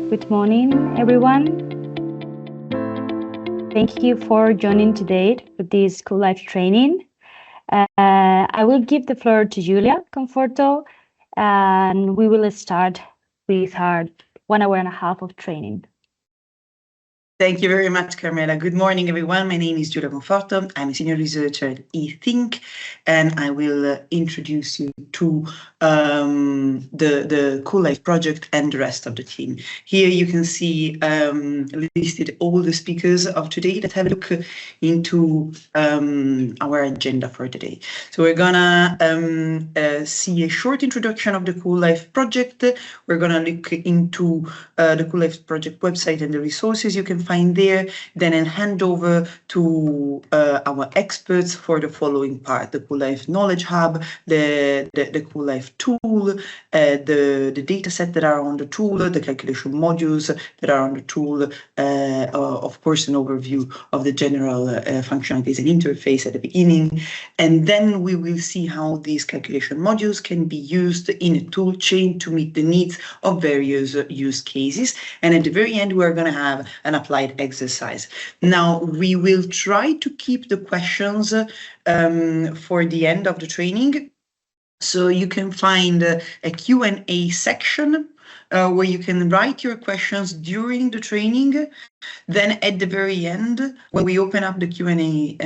Good morning, everyone. Thank you for joining today for this CoolLIFE training. I will give the floor to Julia Conforto, and we will start with our 1 hour and a half of training. Thank you very much, Carmela. Good morning, everyone. My name is Giulia Conforto. I'm a senior researcher at eThink, and I will introduce you to the CoolLIFE project and the rest of the team. Here you can see listed all the speakers of today that have a look into our agenda for today. So we're gonna see a short introduction of the CoolLIFE project. We're gonna look into the CoolLIFE project website and the resources you can find there, then I'll hand over to our experts for the following part: the CoolLIFE Knowledge Hub, the CoolLIFE tool, the data set that are on the tool, the calculation modules that are on the tool, of course, an overview of the general functionalities and interface at the beginning, and then we will see how these calculation modules can be used in a tool chain to meet the needs of various use cases. And at the very end, we're going to have an applied exercise. Now, we will try to keep the questions for the end of the training. So you can find a Q&A section where you can write your questions during the training. Then at the very end, when we open up the Q&A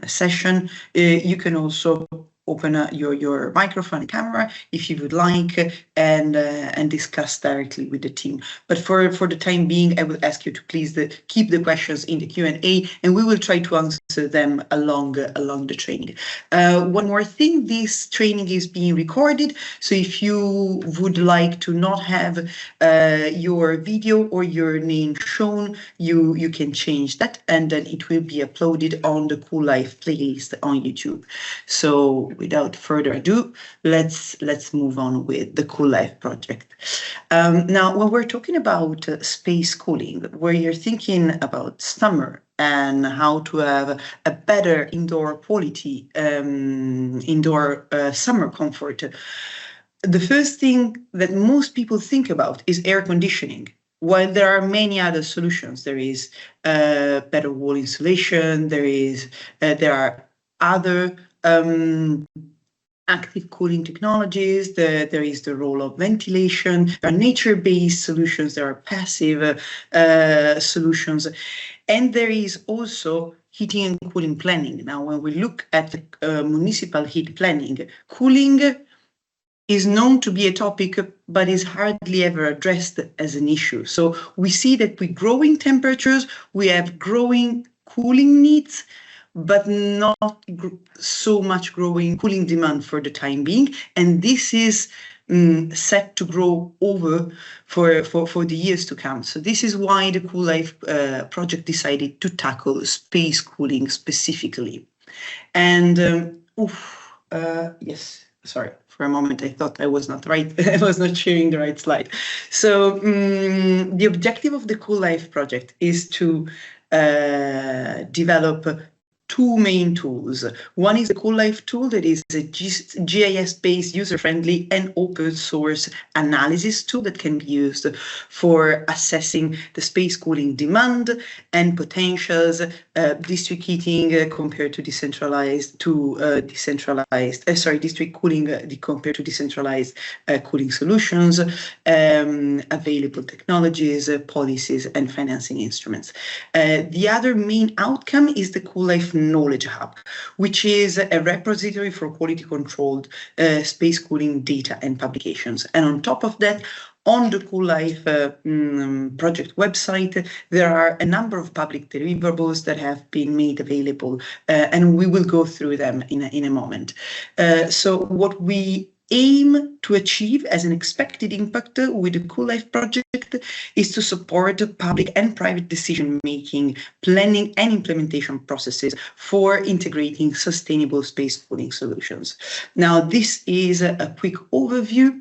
session, you can also open your microphone and camera if you would like, and discuss directly with the team. But for the time being, I will ask you to please keep the questions in the Q&A, and we will try to answer them along the training. One more thing, this training is being recorded, so if you would like to not have your video or your name shown, you can change that, and then it will be uploaded on the CoolLIFE playlist on YouTube. So without further ado, let's move on with the CoolLIFE project. Now, when we're talking about space cooling, where you're thinking about summer and how to have a better indoor quality, indoor summer comfort, the first thing that most people think about is air conditioning. While there are many other solutions, there is better wall insulation, there are other active cooling technologies, there is the role of ventilation, there are nature-based solutions, there are passive solutions, and there is also heating and cooling planning. Now, when we look at the municipal heat planning, cooling is known to be a topic, but is hardly ever addressed as an issue. So we see that with growing temperatures, we have growing cooling needs, but not so much growing cooling demand for the time being. And this is set to grow over for the years to come. So this is why the CoolLIFE project decided to tackle space cooling specifically. And yes, sorry. For a moment, I thought I was not right. I was not sharing the right slide. So the objective of the CoolLIFE project is to develop two main tools. One is the CoolLIFE tool that is a GIS-based, user-friendly and open source analysis tool that can be used for assessing the space cooling demand and potentials, district heating compared to district cooling compared to decentralized cooling solutions, available technologies, policies, and financing instruments. The other main outcome is the CoolLIFE Knowledge Hub, which is a repository for quality controlled space cooling data and publications. And on top of that, on the CoolLIFE project website, there are a number of public deliverables that have been made available, and we will go through them in a moment. So what we aim to achieve as an expected impact with the CoolLIFE project is to support public and private decision-making, planning and implementation processes for integrating sustainable space cooling solutions. Now, this is a quick overview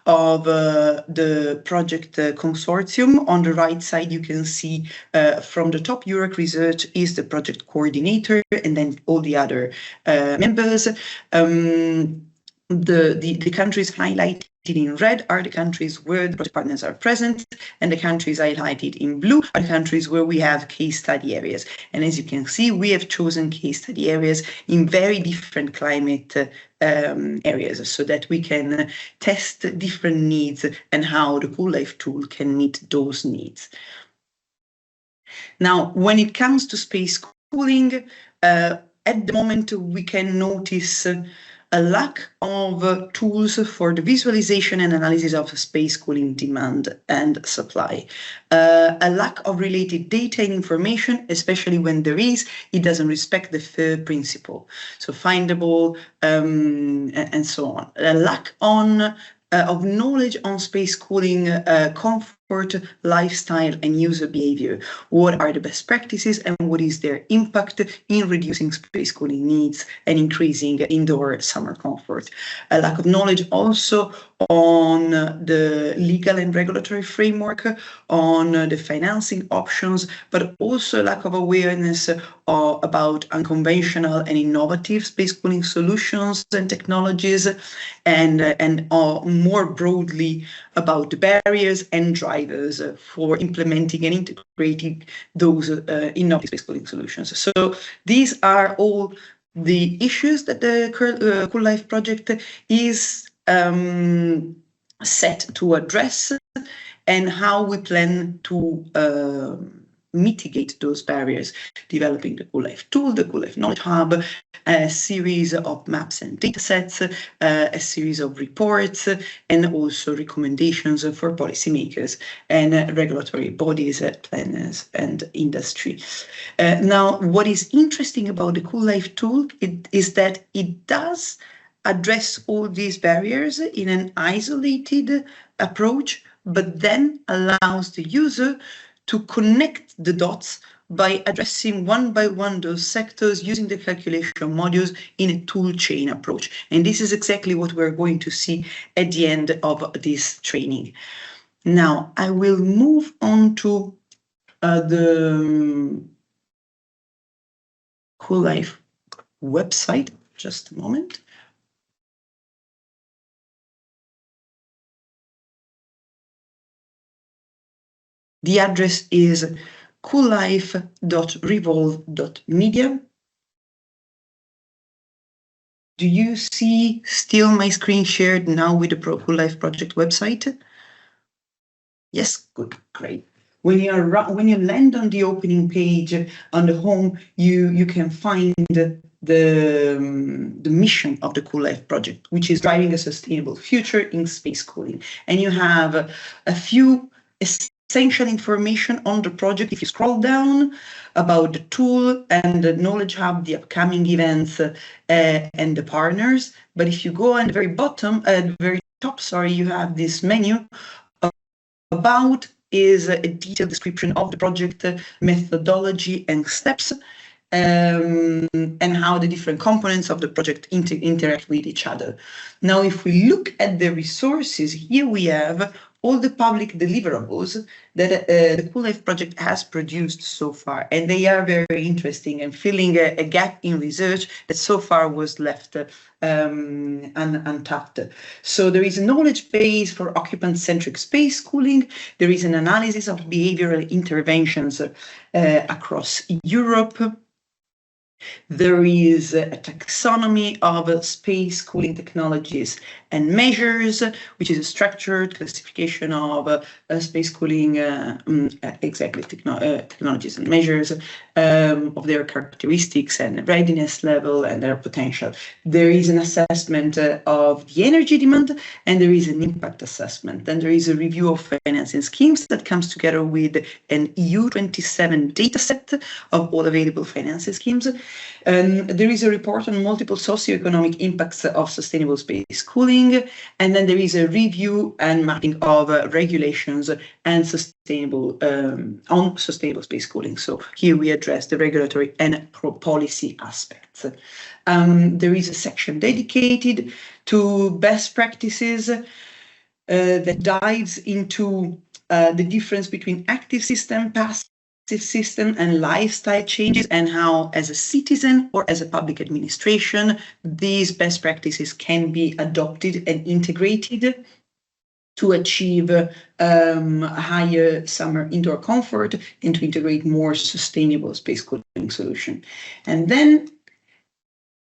of the project consortium. On the right side, you can see from the top, URAC Research is the project coordinator, and then all the other members. The countries highlighted in red are the countries where the project partners are present, and the countries highlighted in blue are the countries where we have case study areas. And as you can see, we have chosen case study areas in very different climate areas so that we can test different needs and how the CoolLIFE tool can meet those needs. Now, when it comes to space cooling, at the moment we can notice a lack of tools for the visualization and analysis of space cooling demand and supply. A lack of related data and information, especially when there is, it doesn't respect the FAIR principle. So findable and so on. A lack of knowledge on space cooling, comfort, lifestyle, and user behavior. What are the best practices and what is their impact in reducing space cooling needs and increasing indoor summer comfort? A lack of knowledge also on the legal and regulatory framework, on the financing options, but also a lack of awareness about unconventional and innovative space cooling solutions and technologies, and more broadly about the barriers and drivers for implementing and integrating those innovative space cooling solutions. So these are all the issues that the CoolLIFE project is set to address, and how we plan to mitigate those barriers, developing the CoolLIFE tool, the CoolLIFE Knowledge Hub, a series of maps and datasets, a series of reports, and also recommendations for policymakers and regulatory bodies, planners, and industry. Now, what is interesting about the CoolLIFE tool is that it does address all these barriers in an isolated approach, but then allows the user to connect the dots by addressing one by one those sectors using the calculation modules in a tool chain approach. And this is exactly what we're going to see at the end of this training. Now, I will move on to the CoolLIFE website. Just a moment. The address is coollife.revolve.media. Do you see still my screen shared now with the CoolLIFE project website? Yes, good, great. When you land on the opening page on the home, you can find the mission of the CoolLIFE project, which is driving a sustainable future in space cooling. And you have a few essential information on the project if you scroll down, about the tool and the Knowledge Hub, the upcoming events, and the partners. But if you go on the very bottom, the very top, sorry, you have this menu. About is a detailed description of the project, methodology and steps, and how the different components of the project interact with each other. Now, if we look at the resources, here we have all the public deliverables that the CoolLIFE project has produced so far, and they are very interesting and filling a gap in research that so far was left untapped. So there is a knowledge base for occupant-centric space cooling. There is an analysis of behavioral interventions across Europe. There is a taxonomy of space cooling technologies and measures, which is a structured classification of space cooling technologies and measures, of their characteristics and readiness level and their potential. There is an assessment of the energy demand, and there is an impact assessment. And there is a review of financing schemes that comes together with an EU27 dataset of all available financing schemes. There is a report on multiple socioeconomic impacts of sustainable space cooling, and then there is a review and mapping of regulations and sustainable on sustainable space cooling. So here we address the regulatory and policy aspects. There is a section dedicated to best practices that dives into the difference between active system, passive system, and lifestyle changes, and how as a citizen or as a public administration these best practices can be adopted and integrated. to achieve higher summer indoor comfort and to integrate more sustainable space cooling solution. And then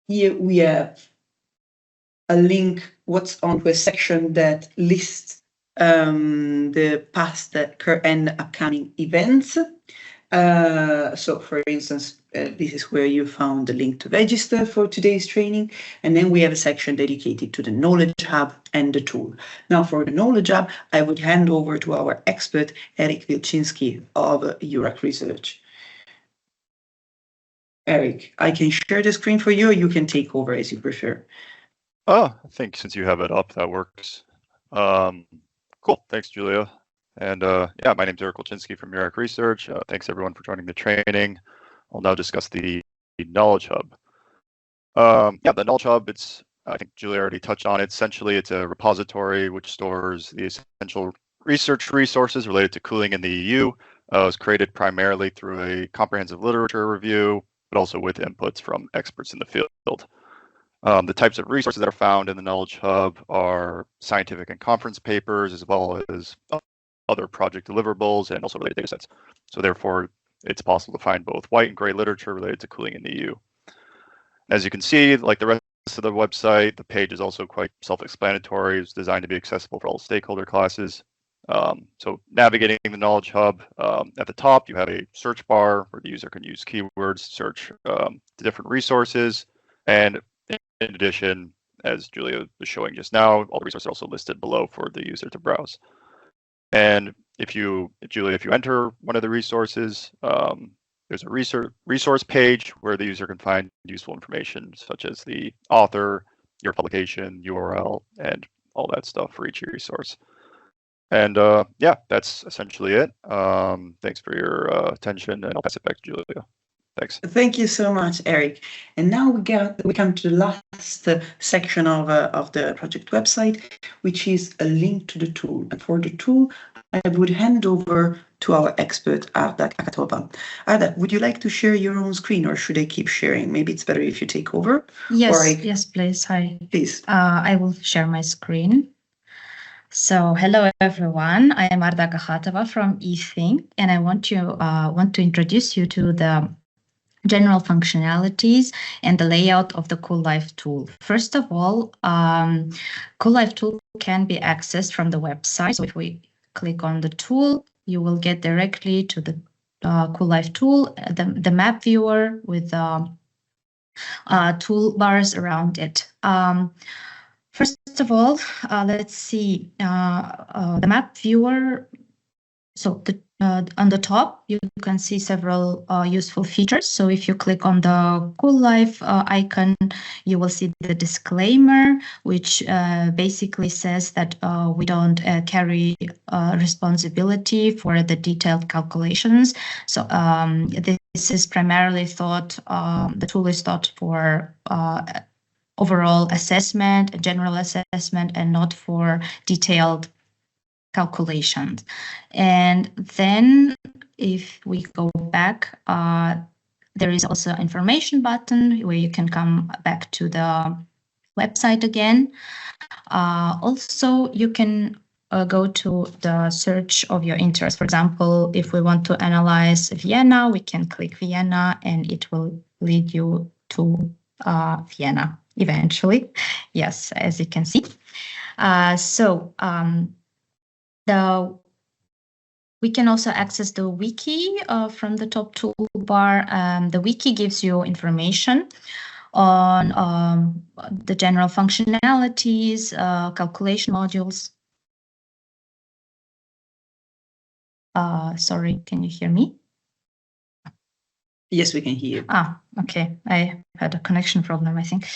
here we have a link what's on to a section that lists the past and upcoming events. So for instance, this is where you found the link to register for today's training. And then we have a section dedicated to the Knowledge Hub and the tool. Now for the Knowledge Hub, I would hand over to our expert, Eric Wilczynski of URAC Research. Eric, I can share the screen for you, or you can take over as you prefer. Oh, I think since you have it up, that works. Cool, thanks, Julia. And yeah, my name is Eric Wilczynski from URAC Research. Thanks everyone for joining the training. I'll now discuss the Knowledge Hub. Yeah, the Knowledge Hub, I think Julia already touched on it. Essentially, it's a repository which stores the essential research resources related to cooling in the EU. It was created primarily through a comprehensive literature review, but also with inputs from experts in the field. The types of resources that are found in the Knowledge Hub are scientific and conference papers, as well as other project deliverables and also related data sets. So therefore, it's possible to find both white and gray literature related to cooling in the EU. As you can see, like the rest of the website, the page is also quite self-explanatory. It's designed to be accessible for all stakeholder classes. So navigating the Knowledge Hub, at the top, you have a search bar where the user can use keywords to search the different resources. And in addition, as Julia was showing just now, all the resources are also listed below for the user to browse. And Julia, if you enter one of the resources, there's a resource page where the user can find useful information such as the author, your publication, URL, and all that stuff for each resource. And yeah, that's essentially it. Thanks for your attention, and I'll pass it back to Julia. Thanks. Thank you so much, Eric. And now we come to the last section of the project website, which is a link to the tool. And for the tool, I would hand over to our expert, Arda Kakatova. Arda, would you like to share your own screen, or should I keep sharing? Maybe it's better if you take over. Yes, yes, please. Hi. Please. I will share my screen. So hello everyone, I am Arda Kakatova from eThink, and I want to introduce you to the general functionalities and the layout of the CoolLIFE tool. First of all, CoolLIFE tool can be accessed from the website. So if we click on the tool, you will get directly to the CoolLIFE tool, the map viewer with toolbars around it. First of all, let's see the map viewer. So on the top, you can see several useful features. So if you click on the CoolLIFE icon, you will see the disclaimer, which basically says that we don't carry responsibility for the detailed calculations. So this is primarily thought, the tool is thought for overall assessment, general assessment, and not for detailed calculations. And then if we go back, there is also an information button where you can come back to the website again. Also, you can go to the search of your interest. For example, if we want to analyze Vienna, we can click Vienna and it will lead you to Vienna eventually. Yes, as you can see. We can also access the Wiki from the top toolbar. The Wiki gives you information on the general functionalities, calculation modules. Sorry, can you hear me? Yes, we can hear you. Ah, okay. I had a connection problem, I think.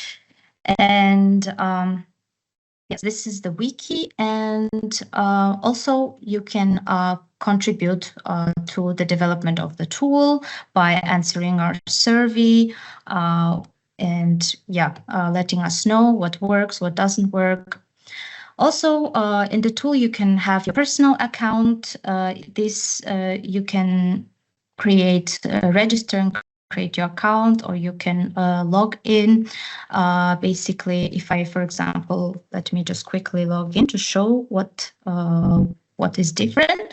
And yes, this is the Wiki, and also you can contribute to the development of the tool by answering our survey and yeah, letting us know what works, what doesn't work. Also, in the tool, you can have your personal account. You can register and create your account or you can log in. Basically, if I, for example, let me just quickly log in to show what is different.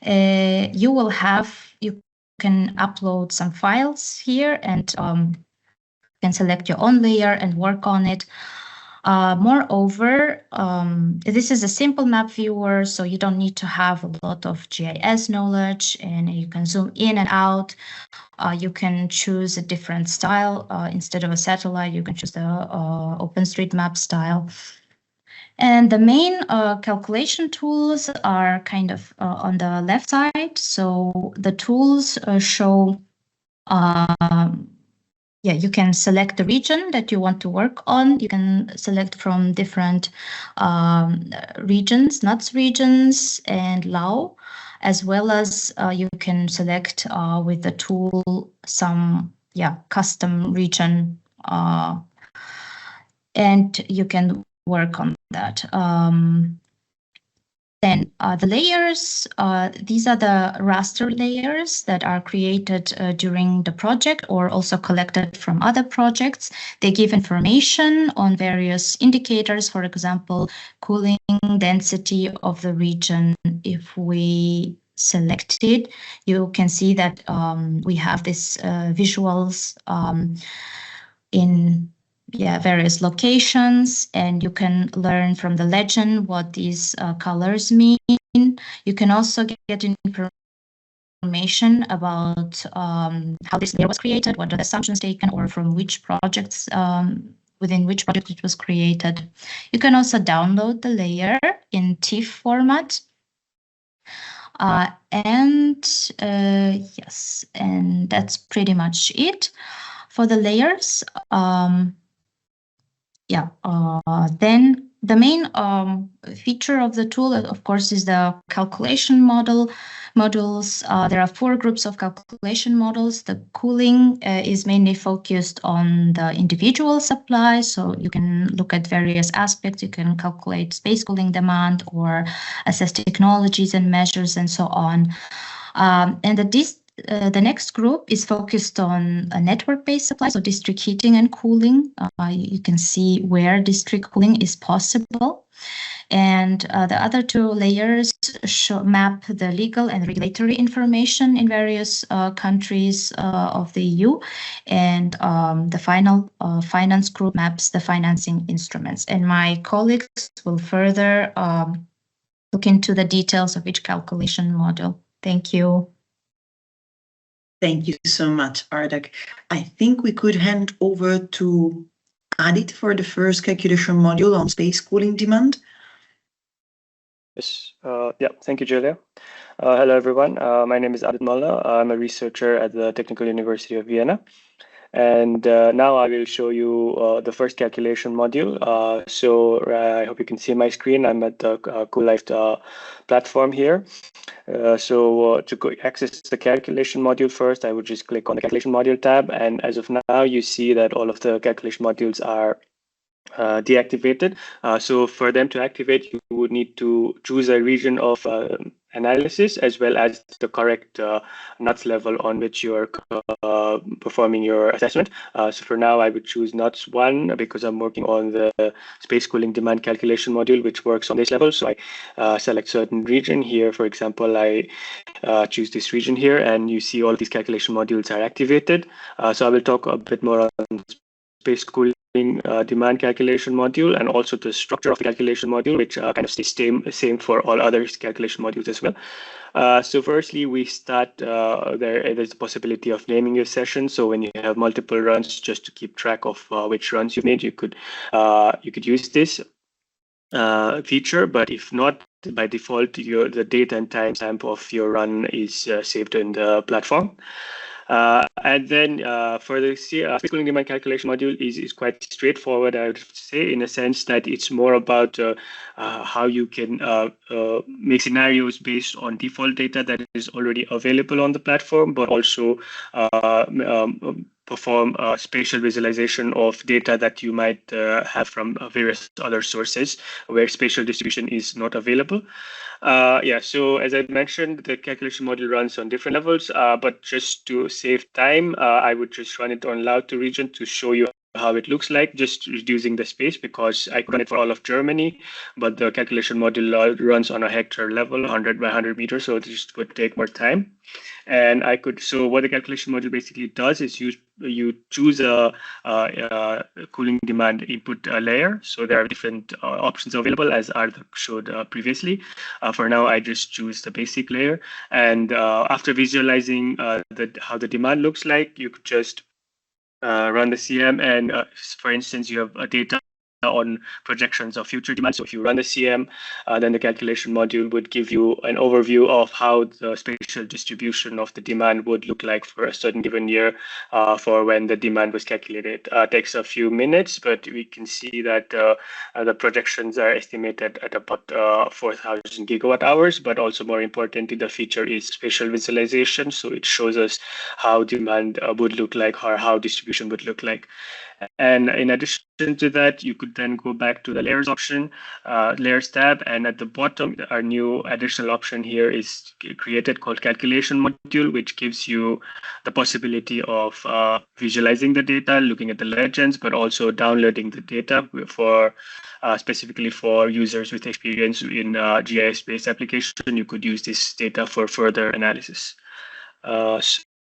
You can upload some files here and can select your own layer and work on it. Moreover, this is a simple map viewer, so you don't need to have a lot of GIS knowledge, and you can zoom in and out. You can choose a different style. Instead of a satellite, you can choose the OpenStreetMap style. And the main calculation tools are kind of on the left side. So the tools show you can select the region that you want to work on. You can select from different regions, NUTS regions and Lao, as well as you can select with the tool some custom region, and you can work on that. Then the layers, these are the raster layers that are created during the project or also collected from other projects. They give information on various indicators, for example, cooling density of the region. If we select it, you can see that we have these visuals in various locations, and you can learn from the legend what these colors mean. You can also get information about how this layer was created, what are the assumptions taken, or from which projects, within which project it was created. You can also download the layer in TIFF format. Yes, and that's pretty much it for the layers. Then the main feature of the tool, of course, is the calculation modules. There are 4 groups of calculation models. The cooling is mainly focused on the individual supply, so you can look at various aspects. You can calculate space cooling demand or assess technologies and measures and so on. And the next group is focused on a network-based supply, so district heating and cooling. You can see where district cooling is possible. And the other 2 layers map the legal and regulatory information in various countries of the EU. And the final finance group maps the financing instruments. And my colleagues will further look into the details of each calculation module. Thank you. Thank you so much, Ardak. I think we could hand over to Adit for the first calculation module on space cooling demand. Yes, thank you, Julia. Hello, everyone. My name is Adit Molla. I'm a researcher at the Technical University of Vienna. And now I will show you the first calculation module. I hope you can see my screen. I'm at the CoolLIFE platform here. To access the calculation module first, I would just click on the calculation module tab. And as of now, you see that all of the calculation modules are deactivated. So for them to activate, you would need to choose a region of analysis as well as the correct NUTS level on which you're performing your assessment. So for now, I would choose NUTS 1 because I'm working on the space cooling demand calculation module, which works on this level. So I select certain region here. For example, I choose this region here, and you see all these calculation modules are activated. So I will talk a bit more on space cooling demand calculation module and also the structure of the calculation module, which kind of stays same for all other calculation modules as well. So firstly, we start, there's the possibility of naming your session. So when you have multiple runs, just to keep track of which runs you've made, you could use this feature. But if not, by default, the date and timestamp of your run is saved in the platform. And then for the space cooling demand calculation module is quite straightforward, I would say, in a sense that it's more about how you can make scenarios based on default data that is already available on the platform, but also perform spatial visualization of data that you might have from various other sources where spatial distribution is not available. Yeah, so as I mentioned, the calculation module runs on different levels, but just to save time, I would just run it on loud to region to show you how it looks like, just reducing the space because I could run it for all of Germany, but the calculation module runs on a hectare level, 100 by 100 meters, so it just would take more time. And so what the calculation module basically does is you choose a cooling demand input layer. So there are different options available, as Arthur showed previously. For now, I just choose the basic layer. And after visualizing how the demand looks like, you could just run the CM. And for instance, you have data on projections of future demand. So if you run the CM, then the calculation module would give you an overview of how the spatial distribution of the demand would look like for a certain given year for when the demand was calculated. It takes a few minutes, but we can see that the projections are estimated at about 4,000 gigawatt hours, but also more importantly, the feature is spatial visualization. So it shows us how demand would look like or how distribution would look like. And in addition to that, you could then go back to the layers option, layers tab, and at the bottom, our new additional option here is created called calculation module, which gives you the possibility of visualizing the data, looking at the legends, but also downloading the data for specifically for users with experience in GIS-based application. You could use this data for further analysis.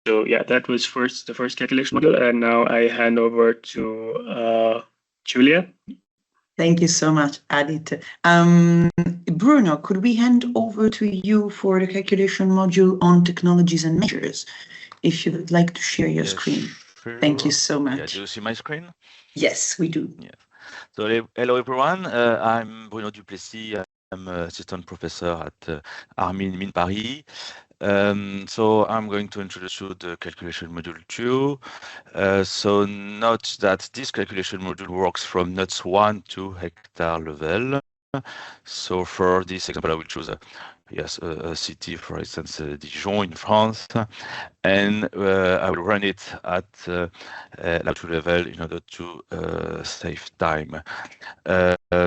So yeah, that was the first calculation module, and now I hand over to Julia. Thank you so much, Adit. Bruno, could we hand over to you for the calculation module on technologies and measures, if you would like to share your screen? Sure. Thank you so much. Yeah, do you see my screen? Yes, we do. Yeah. So hello everyone. I'm Bruno Duplessis. I'm assistant professor at Armin Paris. So I'm going to introduce you the calculation module 2. So note that this calculation module works from nodes 1 to hectare level. So for this example, I will choose a city, for instance, Dijon in France, and I will run it at lateral level in order to save time.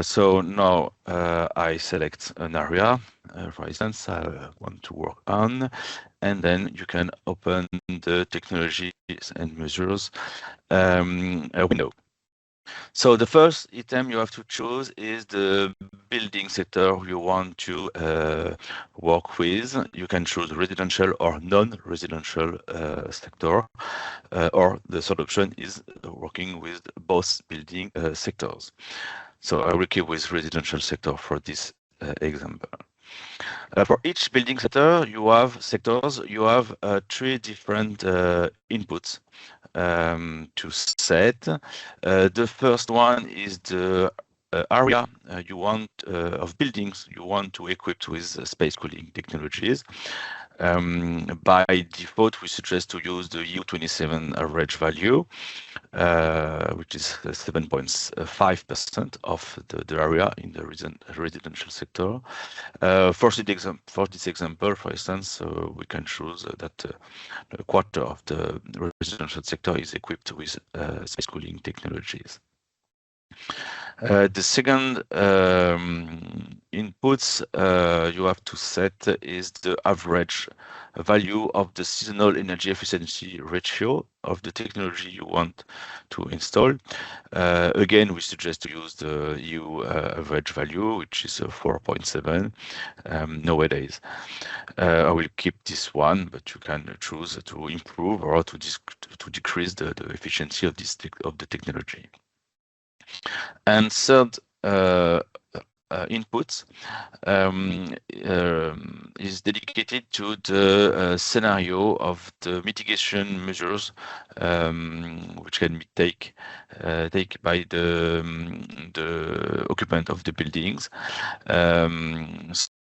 So now I select an area, for instance, I want to work on, and then you can open the technologies and measures window. So the first item you have to choose is the building sector you want to work with. You can choose residential or non-residential sector, or the third option is working with both building sectors. So I will keep with residential sector for this example. For each building sector, you have three different inputs to set. The first one is the area you want of buildings you want to equip with space cooling technologies. By default, we suggest to use the EU27 average value, which is 7.5% of the area in the residential sector. For this example, for instance, we can choose that a quarter of the residential sector is equipped with space cooling technologies. The second inputs you have to set is the average value of the seasonal energy efficiency ratio of the technology you want to install. Again, we suggest to use the EU average value, which is 4.7 nowadays. I will keep this one, but you can choose to improve or to decrease the efficiency of the technology. And third input is dedicated to the scenario of the mitigation measures which can be taken by the occupant of the buildings.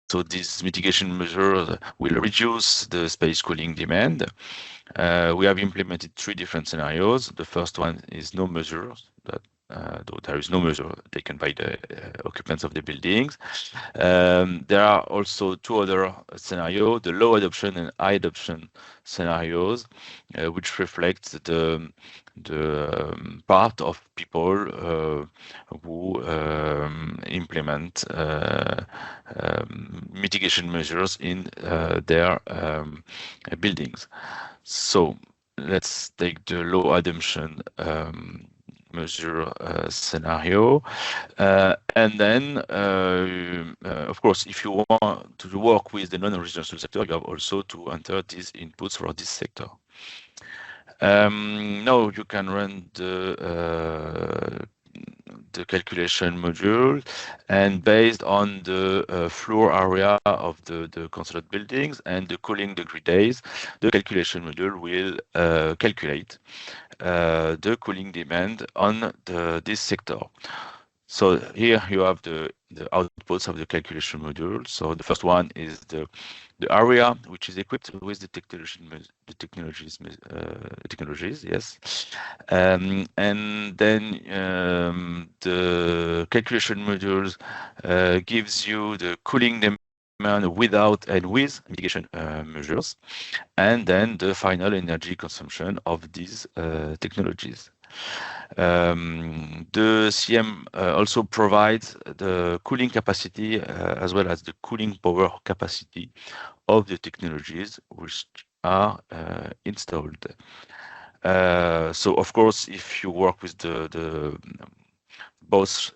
So these mitigation measures will reduce the space cooling demand. We have implemented three different scenarios. The first one is no measures, that though there is no measure taken by the occupants of the buildings. There are also two other scenarios, the low adoption and high adoption scenarios, which reflect the part of people who implement mitigation measures in their buildings. So let's take the low adoption measure scenario, and then of course, if you want to work with the non-residential sector, you have also to enter these inputs for this sector. Now you can run the calculation module, and based on the floor area of the considered buildings and the cooling degree days, the calculation module will calculate the cooling demand on this sector. So here you have the outputs of the calculation module. So the first one is the area which is equipped with the technologies, yes, and then the calculation modules gives you the cooling demand without and with mitigation measures, and then the final energy consumption of these technologies. The CM also provides the cooling capacity as well as the cooling power capacity of the technologies which are installed. So of course, if you work with the both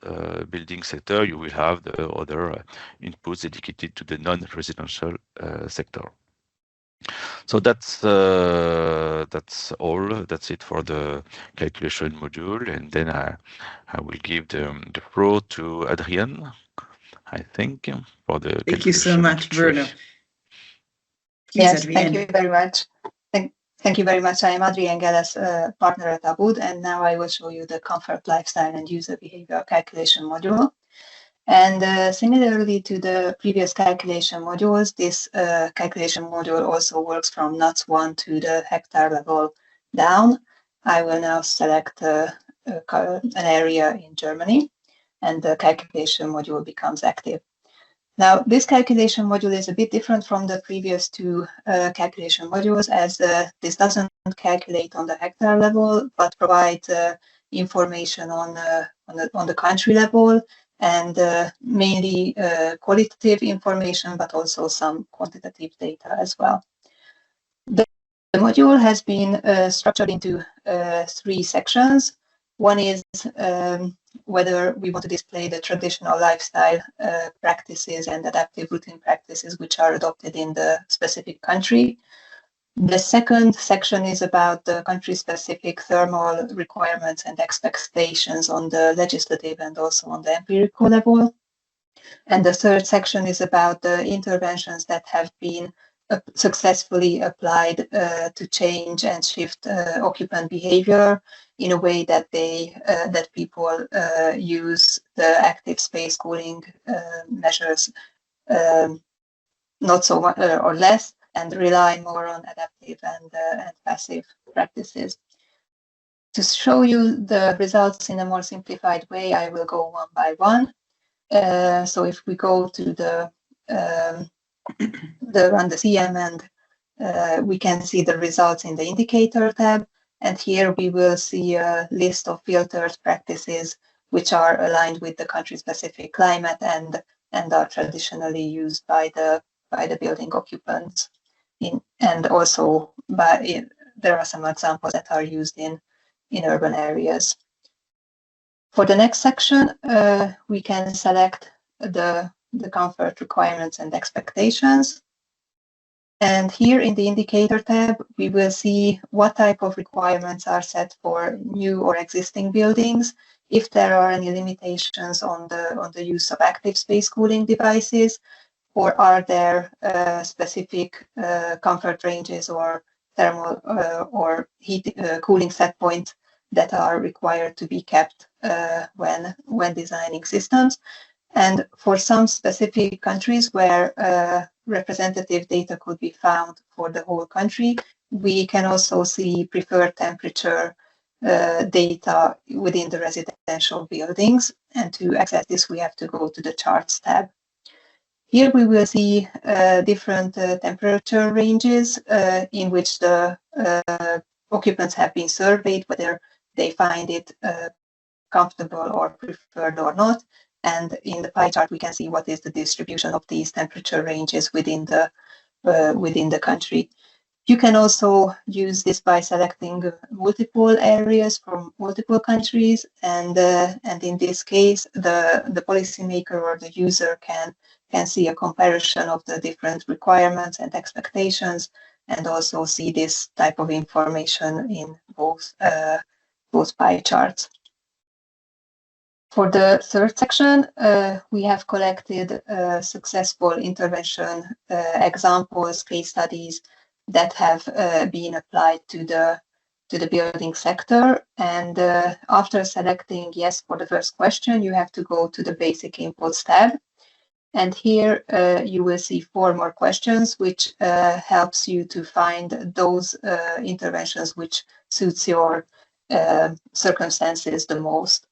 building sector, you will have the other inputs dedicated to the non-residential sector. So that's all. That's it for the calculation module, and then I will give the floor to Adrian, I think, for the. Thank you so much, Bruno. Please, yes, Adrienne. thank you very much. Thank you very much. I am Adrienne Geles, partner at Abud, and now I will show you the comfort, lifestyle, and user behavior calculation module. And similarly to the previous calculation modules, this calculation module also works from NUTS 1 to the hectare level down. I will now select an area in Germany, and the calculation module becomes active. Now, this calculation module is a bit different from the previous two calculation modules, as this doesn't calculate on the hectare level, but provides information on the country level, and mainly qualitative information, but also some quantitative data as well. The module has been structured into 3 sections. One is whether we want to display the traditional lifestyle practices and adaptive routine practices which are adopted in the specific country. The second section is about the country-specific thermal requirements and expectations on the legislative and also on the empirical level. And the third section is about the interventions that have been successfully applied to change and shift occupant behavior in a way that that people use the active space cooling measures not so much or less, and rely more on adaptive and passive practices. To show you the results in a more simplified way, I will go one by one. So if we go to the run the CM, and we can see the results in the indicator tab. And here we will see a list of filtered practices which are aligned with the country-specific climate and are traditionally used by the building occupants. And also there are some examples that are used in urban areas. For the next section, we can select the comfort requirements and expectations. And here in the indicator tab, we will see what type of requirements are set for new or existing buildings, if there are any limitations on the use of active space cooling devices, or are there specific comfort ranges or thermal or heat cooling set points that are required to be kept when designing systems. And for some specific countries where representative data could be found for the whole country, we can also see preferred temperature data within the residential buildings. And to access this, we have to go to the Charts tab. Here we will see different temperature ranges in which the occupants have been surveyed, whether they find it comfortable or preferred or not. And in the pie chart, we can see what is the distribution of these temperature ranges within the country. You can also use this by selecting multiple areas from multiple countries, and in this case, the policymaker or the user can see a comparison of the different requirements and expectations, and also see this type of information in both pie charts. For the third section, we have collected successful intervention examples, case studies that have been applied to the building sector. And after selecting yes for the first question, you have to go to the basic inputs tab. And here you will see 4 more questions, which helps you to find those interventions which suits your circumstances the most.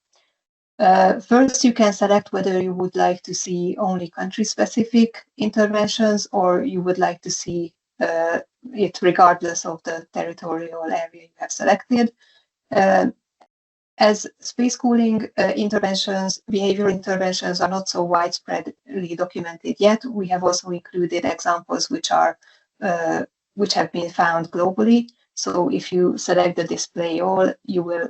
First, you can select whether you would like to see only country-specific interventions, or you would like to see it regardless of the territorial area you have selected. As space cooling interventions, behavioral interventions are not so widespreadly documented yet, we have also included examples which have been found globally. So if you select the display all, you will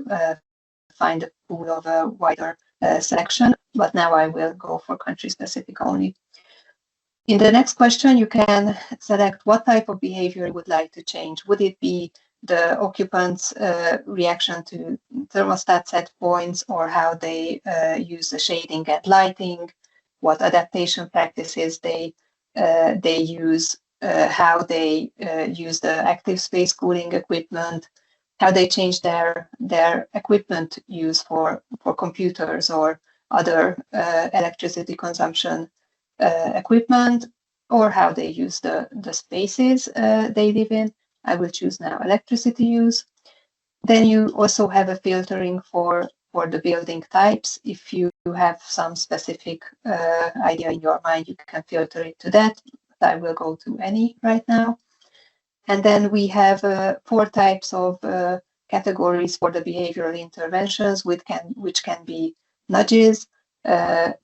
find a pool of a wider selection, but now I will go for country-specific only. In the next question, you can select what type of behavior you would like to change. Would it be the occupants' reaction to thermostat set points, or how they use the shading and lighting, what adaptation practices they use, how they use the active space cooling equipment, how they change their equipment use for computers or other electricity consumption equipment, or how they use the spaces they live in. I will choose now electricity use. Then you also have a filtering for the building types. If you have some specific idea in your mind, you can filter it to that. But I will go to any right now. And then we have 4 types of categories for the behavioral interventions, which can be nudges,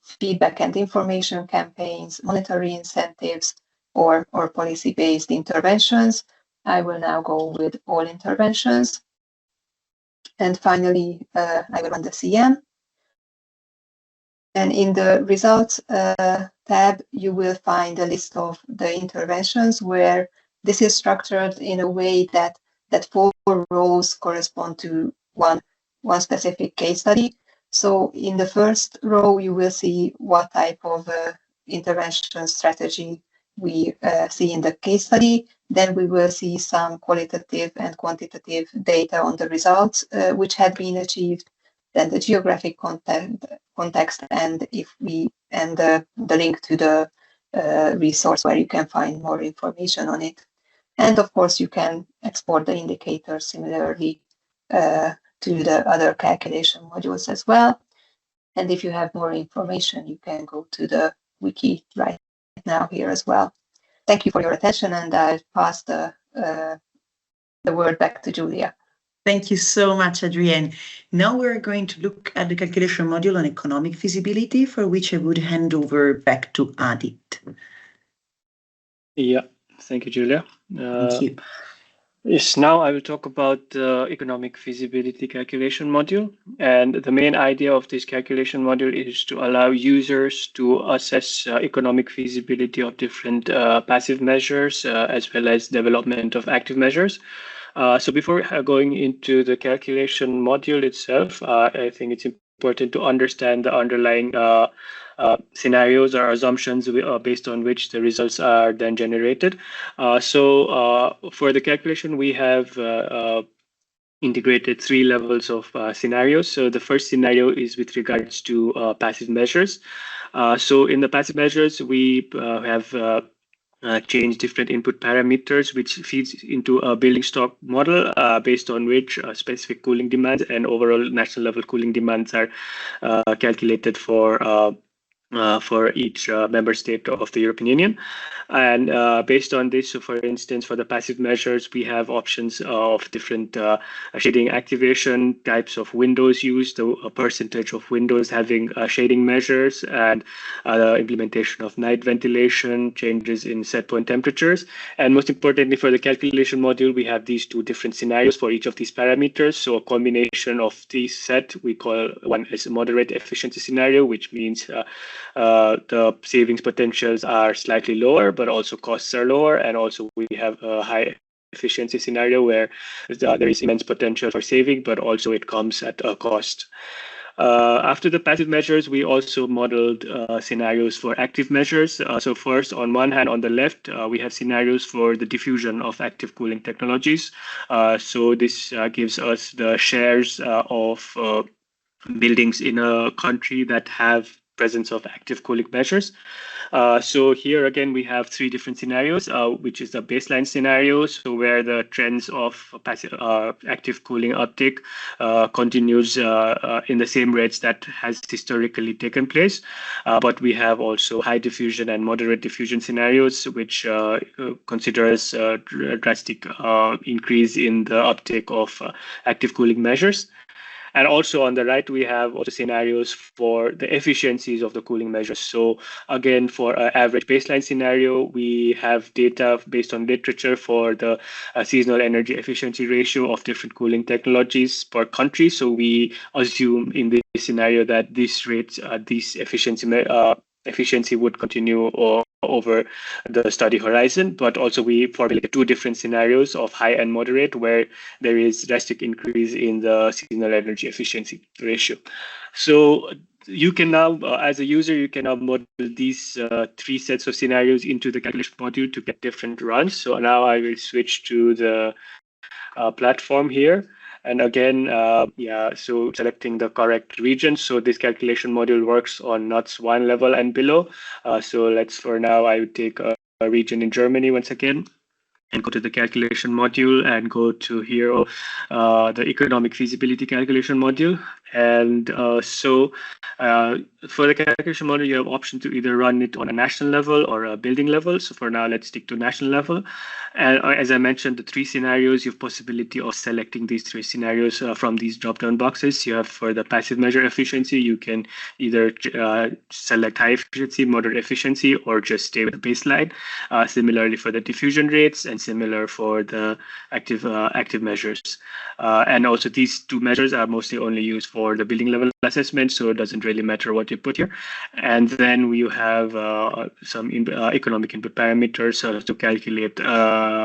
feedback and information campaigns, monetary incentives, or policy-based interventions. I will now go with all interventions. And finally, I will run the CM. And in the results tab, you will find a list of the interventions where this is structured in a way that 4 rows correspond to one specific case study. So in the first row, you will see what type of intervention strategy we see in the case study. Then we will see some qualitative and quantitative data on the results which had been achieved. Then the geographic context, and the link to the resource where you can find more information on it. And of course, you can export the indicators similarly to the other calculation modules as well. And if you have more information, you can go to the wiki right now here as well. Thank you for your attention, and I'll pass the word back to Julia. Thank you so much, Adrienne. Now we're going to look at the calculation module on economic feasibility, for which I would hand over back to Adit. Yeah, thank you, Julia. Thank you. Yes, now I will talk about the economic feasibility calculation module. And the main idea of this calculation module is to allow users to assess economic feasibility of different passive measures, as well as development of active measures. So before going into the calculation module itself, I think it's important to understand the underlying scenarios or assumptions based on which the results are then generated. So for the calculation, we have integrated 3 levels of scenarios. So the first scenario is with regards to passive measures. So in the passive measures, we have change different input parameters, which feeds into a building stock model based on which specific cooling demands and overall national level cooling demands are calculated for each member state of the European Union. And based on this, so for instance, for the passive measures, we have options of different shading activation, types of windows used, a percentage of windows having shading measures, and implementation of night ventilation, changes in set point temperatures. And most importantly, for the calculation module, we have these two different scenarios for each of these parameters. So a combination of these set, we call one as a moderate efficiency scenario, which means the savings potentials are slightly lower, but also costs are lower. And also we have a high efficiency scenario where there is immense potential for saving, but also it comes at a cost. After the passive measures, we also modeled scenarios for active measures. So first, on one hand, on the left, we have scenarios for the diffusion of active cooling technologies. So this gives us the shares of buildings in a country that have presence of active cooling measures. So here again, we have three different scenarios, which is the baseline scenario, so where the trends of passive, active cooling uptake continues in the same rates that has historically taken place. But we have also high diffusion and moderate diffusion scenarios, which considers a drastic increase in the uptake of active cooling measures. And also on the right, we have also scenarios for the efficiencies of the cooling measures. So again, for an average baseline scenario, we have data based on literature for the seasonal energy efficiency ratio of different cooling technologies per country. So we assume in this scenario that these rates, this efficiency would continue over the study horizon, but also we formulated two different scenarios of high and moderate, where there is drastic increase in the seasonal energy efficiency ratio. So you can now, as a user, you can now model these three sets of scenarios into the calculation module to get different runs. So now I will switch to the platform here. And again, so selecting the correct region. So this calculation module works on NUTS 1 level and below. So let's, for now, I would take a region in Germany once again, and go to the calculation module and go to here, the economic feasibility calculation module. And so for the calculation module, you have option to either run it on a national level or a building level. So for now, let's stick to national level. And as I mentioned, the three scenarios, you have possibility of selecting these three scenarios from these drop-down boxes. You have for the passive measure efficiency, you can either select high efficiency, moderate efficiency, or just stay with the baseline. Similarly for the diffusion rates, and similar for the active measures. And also these two measures are mostly only used for the building level assessment, so it doesn't really matter what you put here. And then we have some economic input parameters to calculate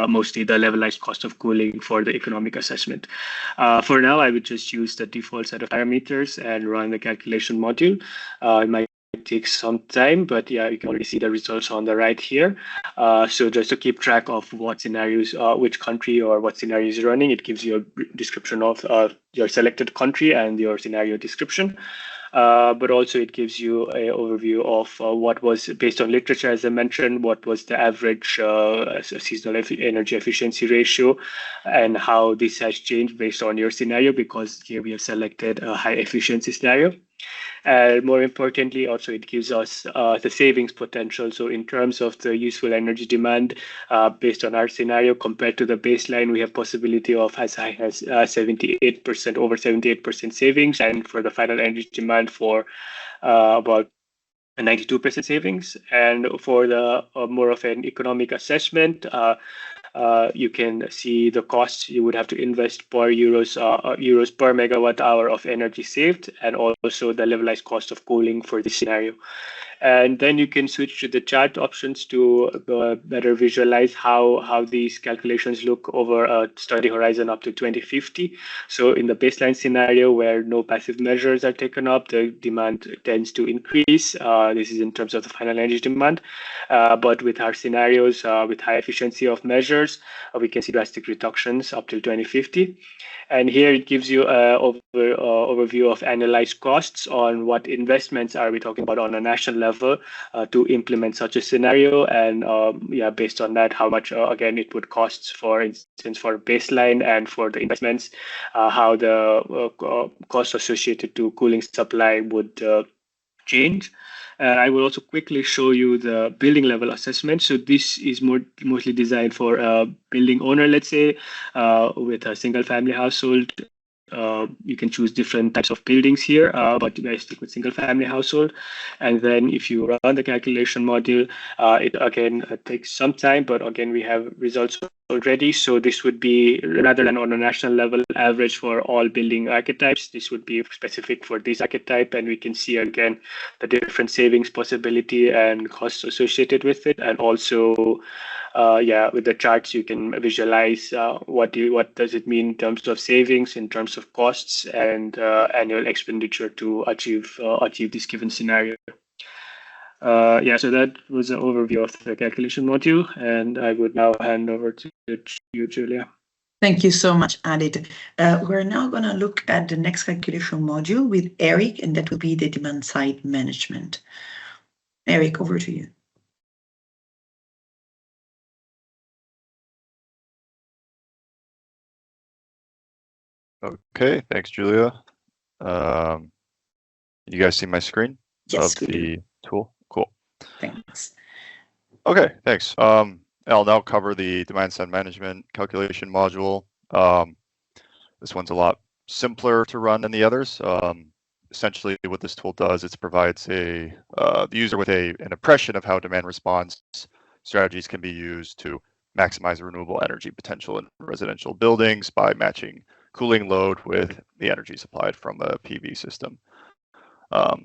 mostly the levelized cost of cooling for the economic assessment. For now, I would just use the default set of parameters and run the calculation module. It might take some time, but yeah, you can already see the results on the right here. So just to keep track of what scenarios, which country or what scenario is running, it gives you a description of your selected country and your scenario description. But also it gives you an overview of what was, based on literature, as I mentioned, what was the average seasonal energy efficiency ratio, and how this has changed based on your scenario, because here we have selected a high efficiency scenario. And more importantly, also it gives us the savings potential. So in terms of the useful energy demand, based on our scenario compared to the baseline, we have possibility of as high as 78%, over 78% savings, and for the final energy demand for about 92% savings. And for the more of an economic assessment, you can see the costs you would have to invest per euros per megawatt hour of energy saved, and also the levelized cost of cooling for this scenario. And then you can switch to the chart options to better visualize how these calculations look over a study horizon up to 2050. So in the baseline scenario where no passive measures are taken up, the demand tends to increase. This is in terms of the final energy demand. But with our scenarios with high efficiency of measures, we can see drastic reductions up till 2050. And here it gives you an overview of analyzed costs on what investments are we talking about on a national level level to implement such a scenario, and yeah, based on that, how much again it would cost, for instance, for baseline and for the investments, how the cost associated to cooling supply would change. And I will also quickly show you the building level assessment. So this is mostly designed for a building owner, let's say, with a single family household. You can choose different types of buildings here, but I stick with single family household. And then if you run the calculation module, it again takes some time, but again, we have results already. So this would be, rather than on a national level average for all building archetypes, this would be specific for this archetype. And we can see again the different savings possibility and costs associated with it. And also, yeah, with the charts, you can visualize what does it mean in terms of savings, in terms of costs, and annual expenditure to achieve this given scenario. Yeah, so that was an overview of the calculation module, and I would now hand over to you, Julia. Thank you so much, Adit. We're now going to look at the next calculation module with Eric, and that will be the demand side management. Eric, over to you. Okay, thanks, Julia. You guys see my screen? Yes, of the tool? Cool. Thanks. Okay, thanks. I'll now cover the demand side management calculation module. This one's a lot simpler to run than the others. Essentially, what this tool does is provides the user with an impression of how demand response strategies can be used to maximize renewable energy potential in residential buildings by matching cooling load with the energy supplied from a PV system.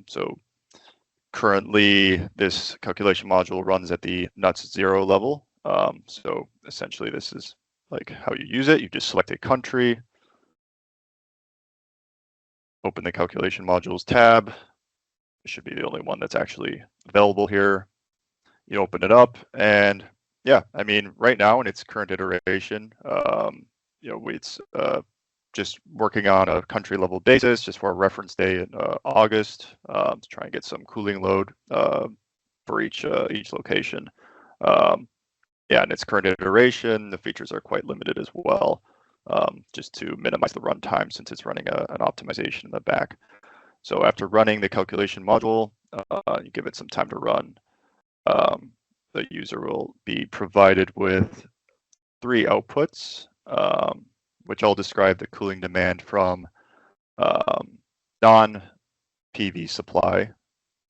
So currently, this calculation module runs at the nuts 0 level. So essentially, this is like how you use it. You just select a country, open the calculation modules tab. It should be the only one that's actually available here. You open it up, and yeah, I mean, right now in its current iteration, you know, it's just working on a country level basis, just for a reference day in August, to try and get some cooling load for each location. Yeah, in its current iteration, the features are quite limited as well, just to minimize the runtime since it's running an optimization in the back. So after running the calculation module, you give it some time to run. The user will be provided with 3 outputs, which I'll describe the cooling demand from non-PV supply.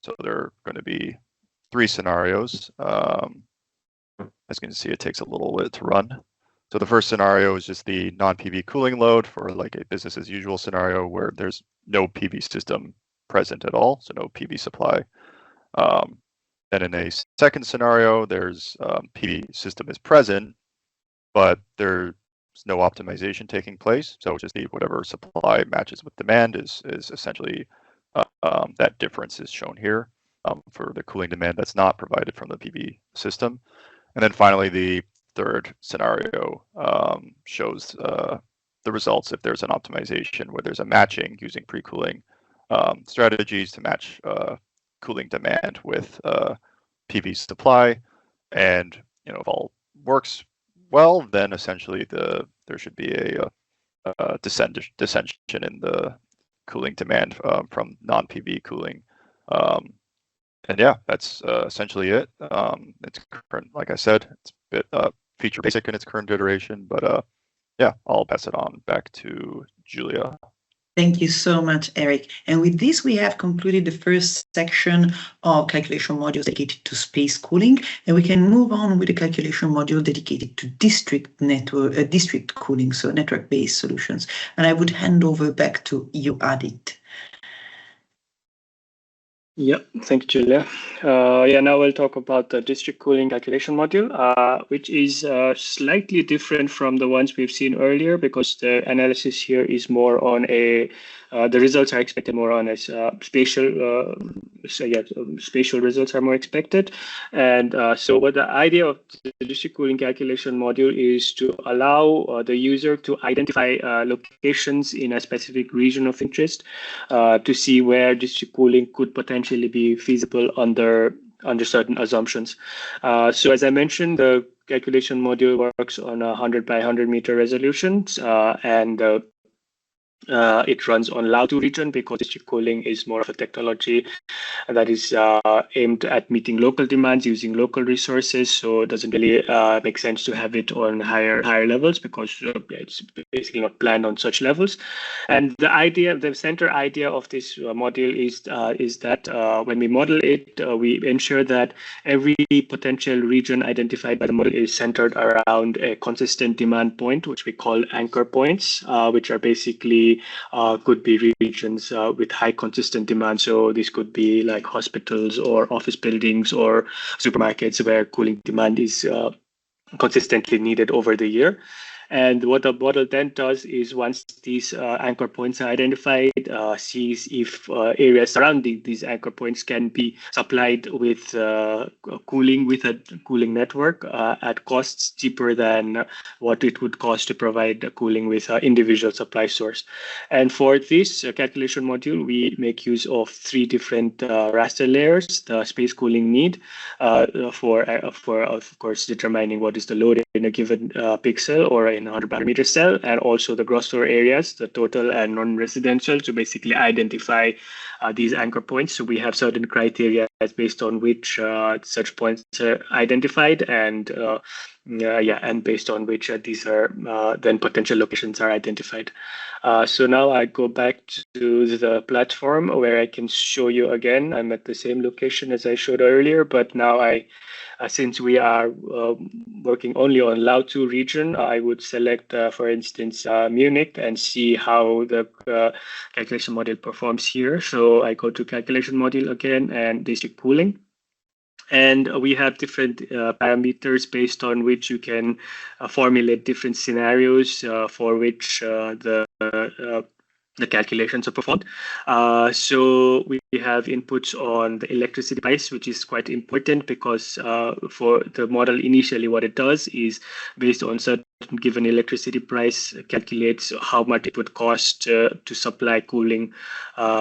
So there are going to be 3 scenarios. As you can see, it takes a little bit to run. So the first scenario is just the non-PV cooling load for like a business as usual scenario where there's no PV system present at all, so no PV supply. And in a second scenario, there's PV system is present, but there's no optimization taking place. So just the whatever supply matches with demand is essentially that difference is shown here for the cooling demand that's not provided from the PV system. And then finally, the third scenario shows the results if there's an optimization where there's a matching using pre-cooling strategies to match cooling demand with PV supply. And you know, if all works well, then essentially there should be a descension in the cooling demand from non-PV cooling. And yeah, that's essentially it. It's current, like I said, it's a bit feature basic in its current iteration, but yeah, I'll pass it on back to Julia. Thank you so much, Eric. And with this, we have concluded the first section of calculation modules dedicated to space cooling, and we can move on with the calculation module dedicated to district cooling, so network-based solutions. And I would hand over back to you, Adit. Yeah, thank you, Julia. Yeah, now we'll talk about the district cooling calculation module, which is slightly different from the ones we've seen earlier because the analysis here is more on the results are expected more on a spatial spatial results are more expected. And so what the idea of the district cooling calculation module is to allow the user to identify locations in a specific region of interest to see where district cooling could potentially be feasible under certain assumptions. So as I mentioned, the calculation module works on a 100 by 100 meter resolutions, and it runs on Lao2 region because district cooling is more of a technology that is aimed at meeting local demands using local resources. So it doesn't really make sense to have it on higher levels because it's basically not planned on such levels. And the center idea of this module is that when we model it, we ensure that every potential region identified by the model is centered around a consistent demand point, which we call anchor points, which are basically could be regions with high consistent demand. So this could be like hospitals or office buildings or supermarkets where cooling demand is consistently needed over the year. And what the model then does is once these anchor points are identified, sees if areas surrounding these anchor points can be supplied with cooling with a cooling network at costs cheaper than what it would cost to provide cooling with an individual supply source. And for this calculation module, we make use of 3 different raster layers: the space cooling need for of course determining what is the load in a given pixel or in a 100 meter cell, and also the gross floor areas, the total and non-residential, to basically identify these anchor points. So we have certain criteria based on which such points are identified, and and based on which these are then potential locations are identified. So now I go back to the platform where I can show you again. I'm at the same location as I showed earlier, but now since we are working only on Lao2 region, I would select, for instance, Munich and see how the calculation module performs here. So I go to calculation module again and district cooling. And we have different parameters based on which you can formulate different scenarios for which the calculations are performed. So we have inputs on the electricity price, which is quite important because for the model initially what it does is based on certain given electricity price calculates how much it would cost to supply cooling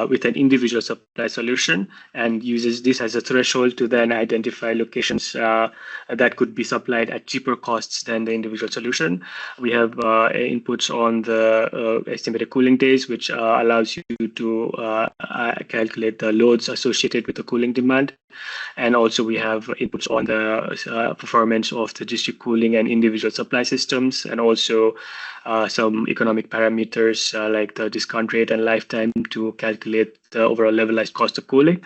with an individual supply solution, and uses this as a threshold to then identify locations that could be supplied at cheaper costs than the individual solution. We have inputs on the estimated cooling days, which allows you to calculate the loads associated with the cooling demand. And also we have inputs on the performance of the district cooling and individual supply systems, and also some economic parameters like the discount rate and lifetime to calculate the overall levelized cost of cooling.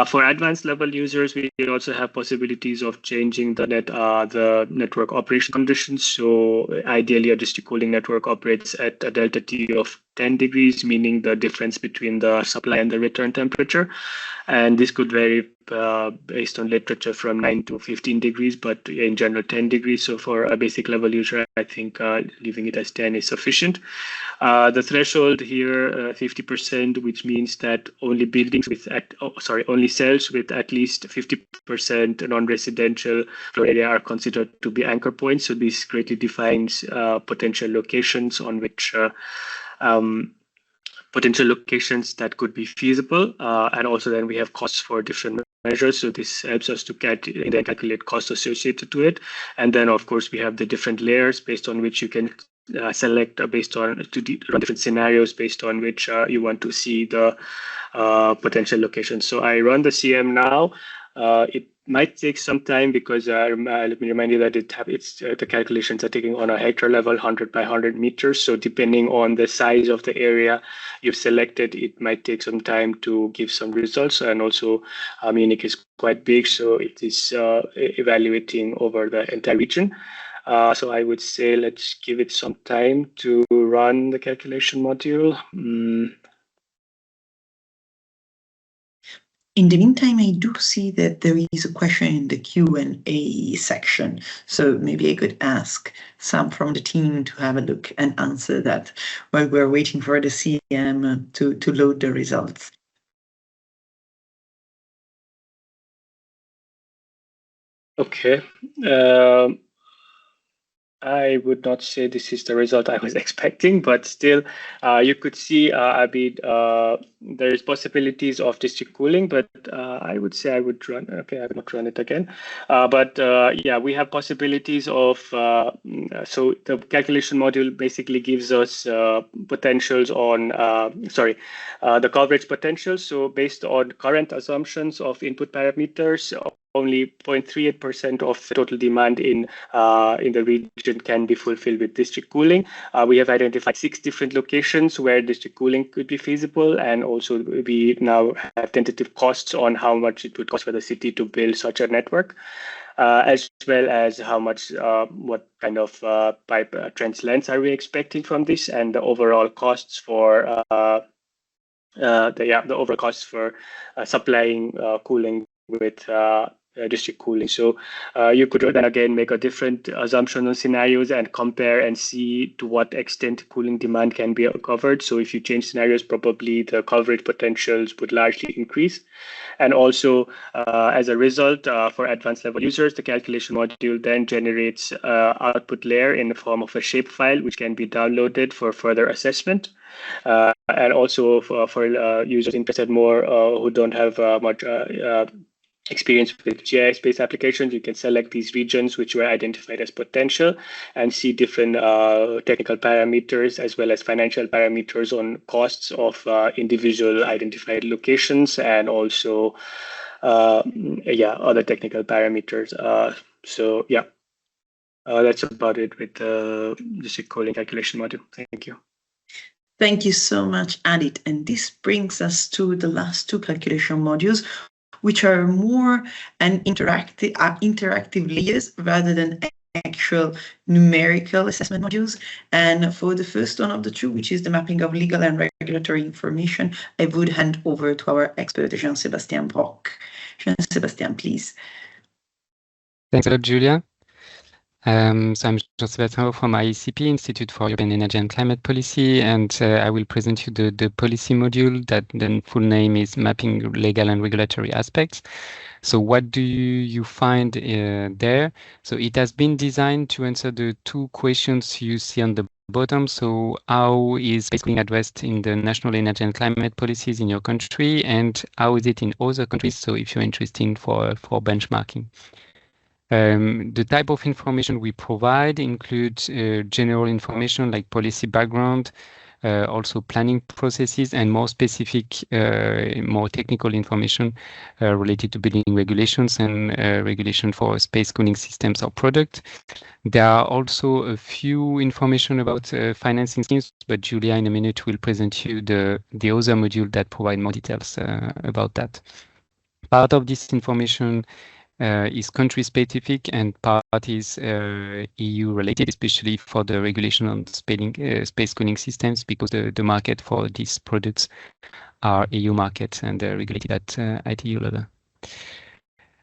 For advanced level users, we also have possibilities of changing the network operation conditions. So ideally, a district cooling network operates at a delta T of 10 degrees, meaning the difference between the supply and the return temperature. And this could vary based on literature from 9 to 15 degrees, but in general 10 degrees. So for a basic level user, I think leaving it as 10 is sufficient. The threshold here, 50%, which means that only buildings with only cells with at least 50% non-residential floor area are considered to be anchor points. So this greatly defines potential locations on which potential locations that could be feasible, and also then we have costs for different measures. So this helps us to calculate costs associated to it. And then of course we have the different layers based on which you can select based on run different scenarios based on which you want to see the potential locations. So I run the CM now. It might take some time because let me remind you that the calculations are taking on a hectare level, 100 by 100 meters. So depending on the size of the area you've selected, it might take some time to give some results. And also Munich is quite big, so it is evaluating over the entire region. So I would say let's give it some time to run the calculation module. In the meantime, I do see that there is a question in the Q&A section. So maybe I could ask some from the team to have a look and answer that while we're waiting for the CM to load the results. Okay. I would not say this is the result I was expecting, but still, you could see there is possibilities of district cooling, but I would say I would run. Okay, I will not run it again. Yeah, we have possibilities of. So the calculation module basically gives us potentials on. The coverage potential. So based on current assumptions of input parameters, only 0.38% of total demand in the region can be fulfilled with district cooling. We have identified 6 different locations where district cooling could be feasible, and also we now have tentative costs on how much it would cost for the city to build such a network, as well as how much, what kind of pipe trench lengths are we expecting from this, and the overall costs for the overall costs for supplying cooling with district cooling. So you could then again make a different assumption on scenarios and compare and see to what extent cooling demand can be covered. So if you change scenarios, probably the coverage potentials would largely increase. And also, as a result, for advanced level users, the calculation module then generates output layer in the form of a shapefile, which can be downloaded for further assessment. And also for users interested more who don't have much experience with GIS-based applications, you can select these regions which were identified as potential and see different technical parameters as well as financial parameters on costs of individual identified locations, and also other technical parameters. That's about it with the district cooling calculation module. Thank you. Thank you so much, Adit. And this brings us to the last 2 calculation modules, which are more an interactive layers rather than actual numerical assessment modules. And for the first one of the 2, which is the mapping of legal and regulatory information, I would hand over to our expert, Jean-Sébastien Brock. Jean-Sébastien, please. Thanks a lot, Julia. So I'm Jean-Sébastien from IECP, Institute for European Energy and Climate Policy, and I will present you the policy module that the full name is Mapping Legal and Regulatory Aspects. So what do you find there? So it has been designed to answer the 2 questions you see on the bottom. So how is space cooling addressed in the national energy and climate policies in your country, and how is it in other countries? So if you're interested for benchmarking. The type of information we provide includes general information like policy background, also planning processes, and more specific, more technical information related to building regulations and regulation for space cooling systems or product. There are also a few information about financing schemes, but Julia in a minute will present you the other module that provide more details about that. Part of this information is country specific and part is EU related, especially for the regulation on space cooling systems, because the market for these products are EU markets and regulated at EU level.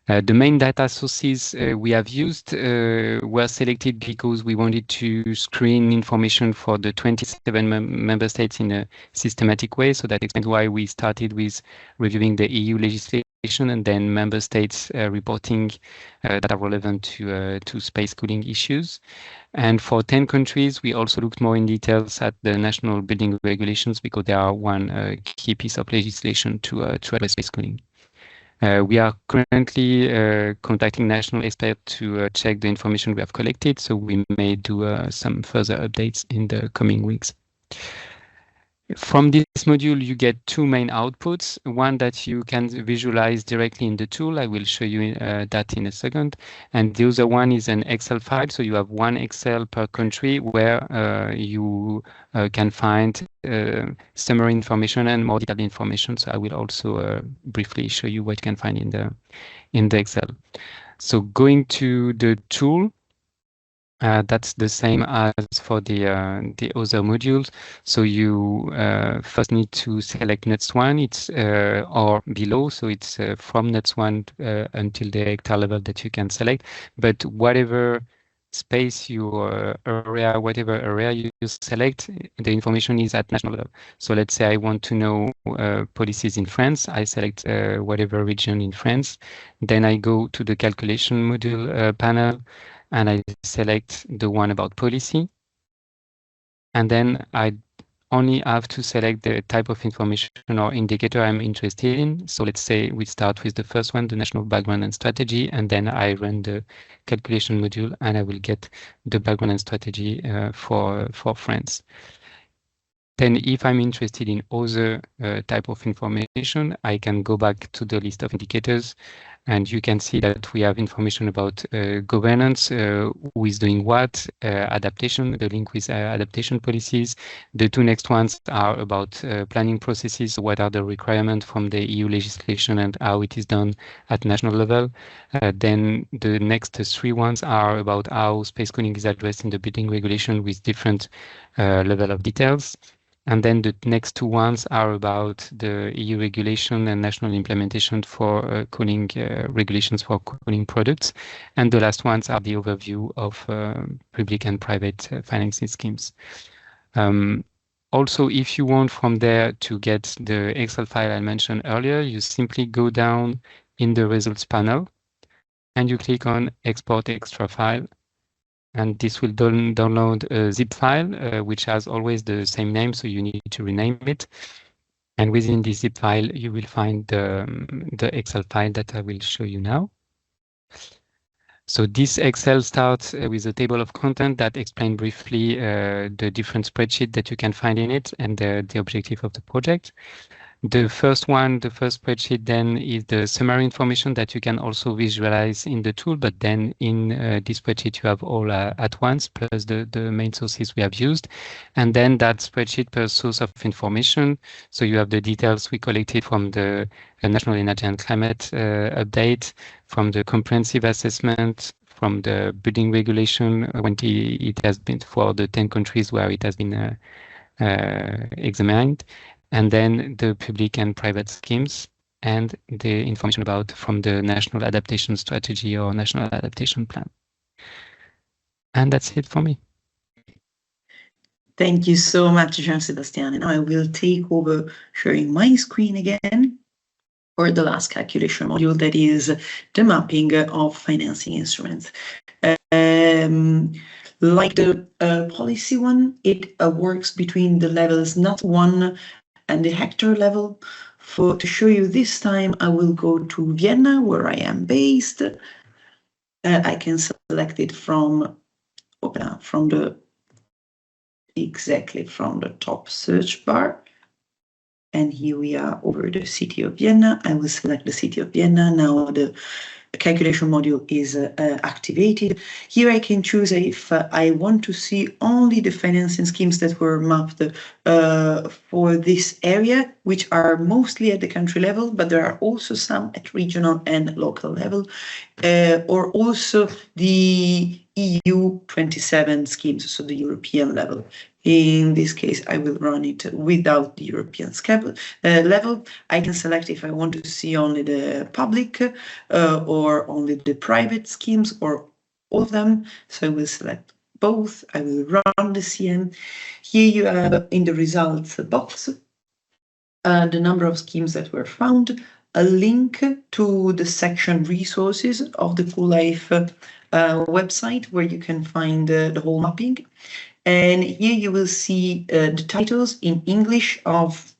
The main data sources we have used were selected because we wanted to screen information for the 27 member states in a systematic way. So that explains why we started with reviewing the EU legislation and then member states reporting that are relevant to space cooling issues. And for 10 countries, we also looked more in details at the national building regulations because they are one key piece of legislation to address space cooling. We are currently contacting national experts to check the information we have collected, so we may do some further updates in the coming weeks. From this module, you get 2 main outputs, one that you can visualize directly in the tool. I will show you that in a second. And the other one is an Excel file. So you have 1 Excel per country where you can find summary information and more detailed information. So I will also briefly show you what you can find in the Excel. So going to the tool, that's the same as for the other modules. So you first need to select NUTS 1, it's or below. So it's from NUTS 1 until the hectare level that you can select. But whatever space your area, whatever area you select, the information is at national level. So let's say I want to know policies in France. I select whatever region in France. Then I go to the calculation module panel and I select the one about policy. And then I only have to select the type of information or indicator I'm interested in. So let's say we start with the first one, the national background and strategy, and then I run the calculation module and I will get the background and strategy for France. Then if I'm interested in other type of information, I can go back to the list of indicators and you can see that we have information about governance, who is doing what, adaptation, the link with adaptation policies. The two next ones are about planning processes, what are the requirements from the EU legislation and how it is done at national level. Then the next three ones are about how space cooling is addressed in the building regulation with different level of details. And then the next two ones are about the EU regulation and national implementation for cooling regulations for cooling products. And the last ones are the overview of public and private financing schemes. Also, if you want from there to get the Excel file I mentioned earlier, you simply go down in the results panel and you click on Export Extra File. And this will download a zip file, which has always the same name, so you need to rename it. And within this zip file, you will find the Excel file that I will show you now. So this Excel starts with a table of content that explains briefly the different spreadsheets that you can find in it and the objective of the project. The first spreadsheet then is the summary information that you can also visualize in the tool, but then in this spreadsheet you have all at once, plus the main sources we have used. And then that spreadsheet per source of information. So you have the details we collected from the National Energy and Climate update, from the comprehensive assessment, from the building regulation when it has been for the 10 countries where it has been examined. And then the public and private schemes and the information about from the National Adaptation Strategy or National Adaptation Plan. And that's it for me. Thank you so much, Jean-Sébastien. And now I will take over sharing my screen again for the last calculation module, that is the mapping of financing instruments. Like the policy one, it works between the levels not 1 and the hectare level. To show you this time, I will go to Vienna, where I am based. I can select it from the top search bar. And here we are over the city of Vienna. I will select the city of Vienna. Now the calculation module is activated. Here I can choose if I want to see only the financing schemes that were mapped for this area, which are mostly at the country level, but there are also some at regional and local level, or also the EU 27 schemes, so the European level. In this case, I will run it without the European level. I can select if I want to see only the public or only the private schemes or all of them. So I will select both. I will run the CM. Here you have in the results box the number of schemes that were found, a link to the section resources of the CoolLIFE website where you can find the whole mapping. And here you will see the titles in English of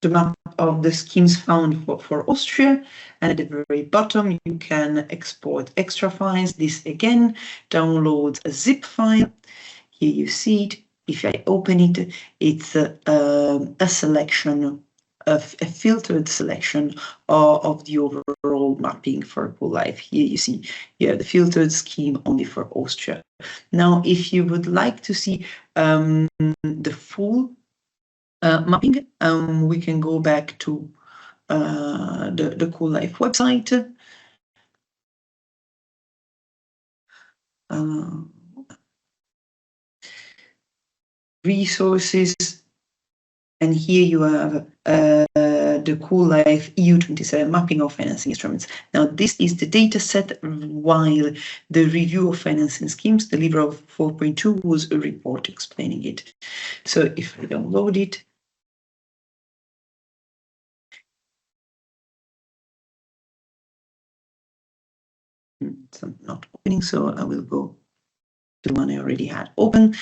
the map of the schemes found for Austria. And at the very bottom, you can export extra files. This again downloads a zip file. Here you see it. If I open it, it's a selection, a filtered selection of the overall mapping for CoolLIFE. Here you see the filtered scheme only for Austria. Now, if you would like to see the full mapping, we can go back to the CoolLIFE website. Resources, and here you have the CoolLIFE EU27 mapping of financing instruments. Now, this is the data set, while the review of financing schemes, the Livre of 4.2, was a report explaining it. So if I download it, it's not opening, so I will go to the one I already had open.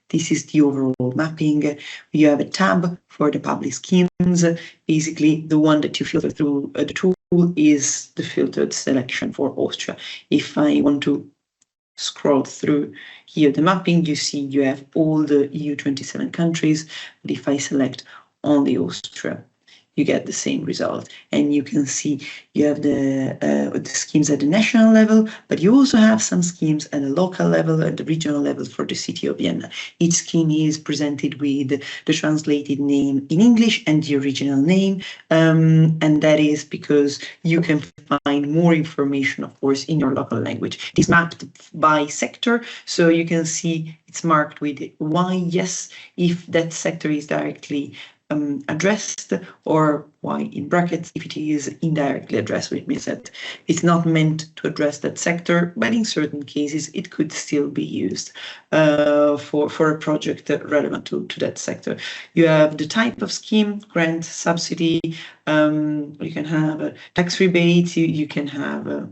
This is the overall mapping. You have a tab for the public schemes. Basically, the one that you filter through the tool is the filtered selection for Austria. If I want to scroll through here the mapping, you see you have all the EU27 countries. But if I select only Austria, you get the same result. And you can see you have the schemes at the national level, but you also have some schemes at the local level, at the regional level for the city of Vienna. Each scheme is presented with the translated name in English and the original name. And that is because you can find more information, of course, in your local language. It is mapped by sector, so you can see it's marked with Y, yes, if that sector is directly addressed, or Y in brackets if it is indirectly addressed, which means that it's not meant to address that sector, but in certain cases it could still be used for a project relevant to that sector. You have the type of scheme, grant, subsidy, you can have tax rebates, you can have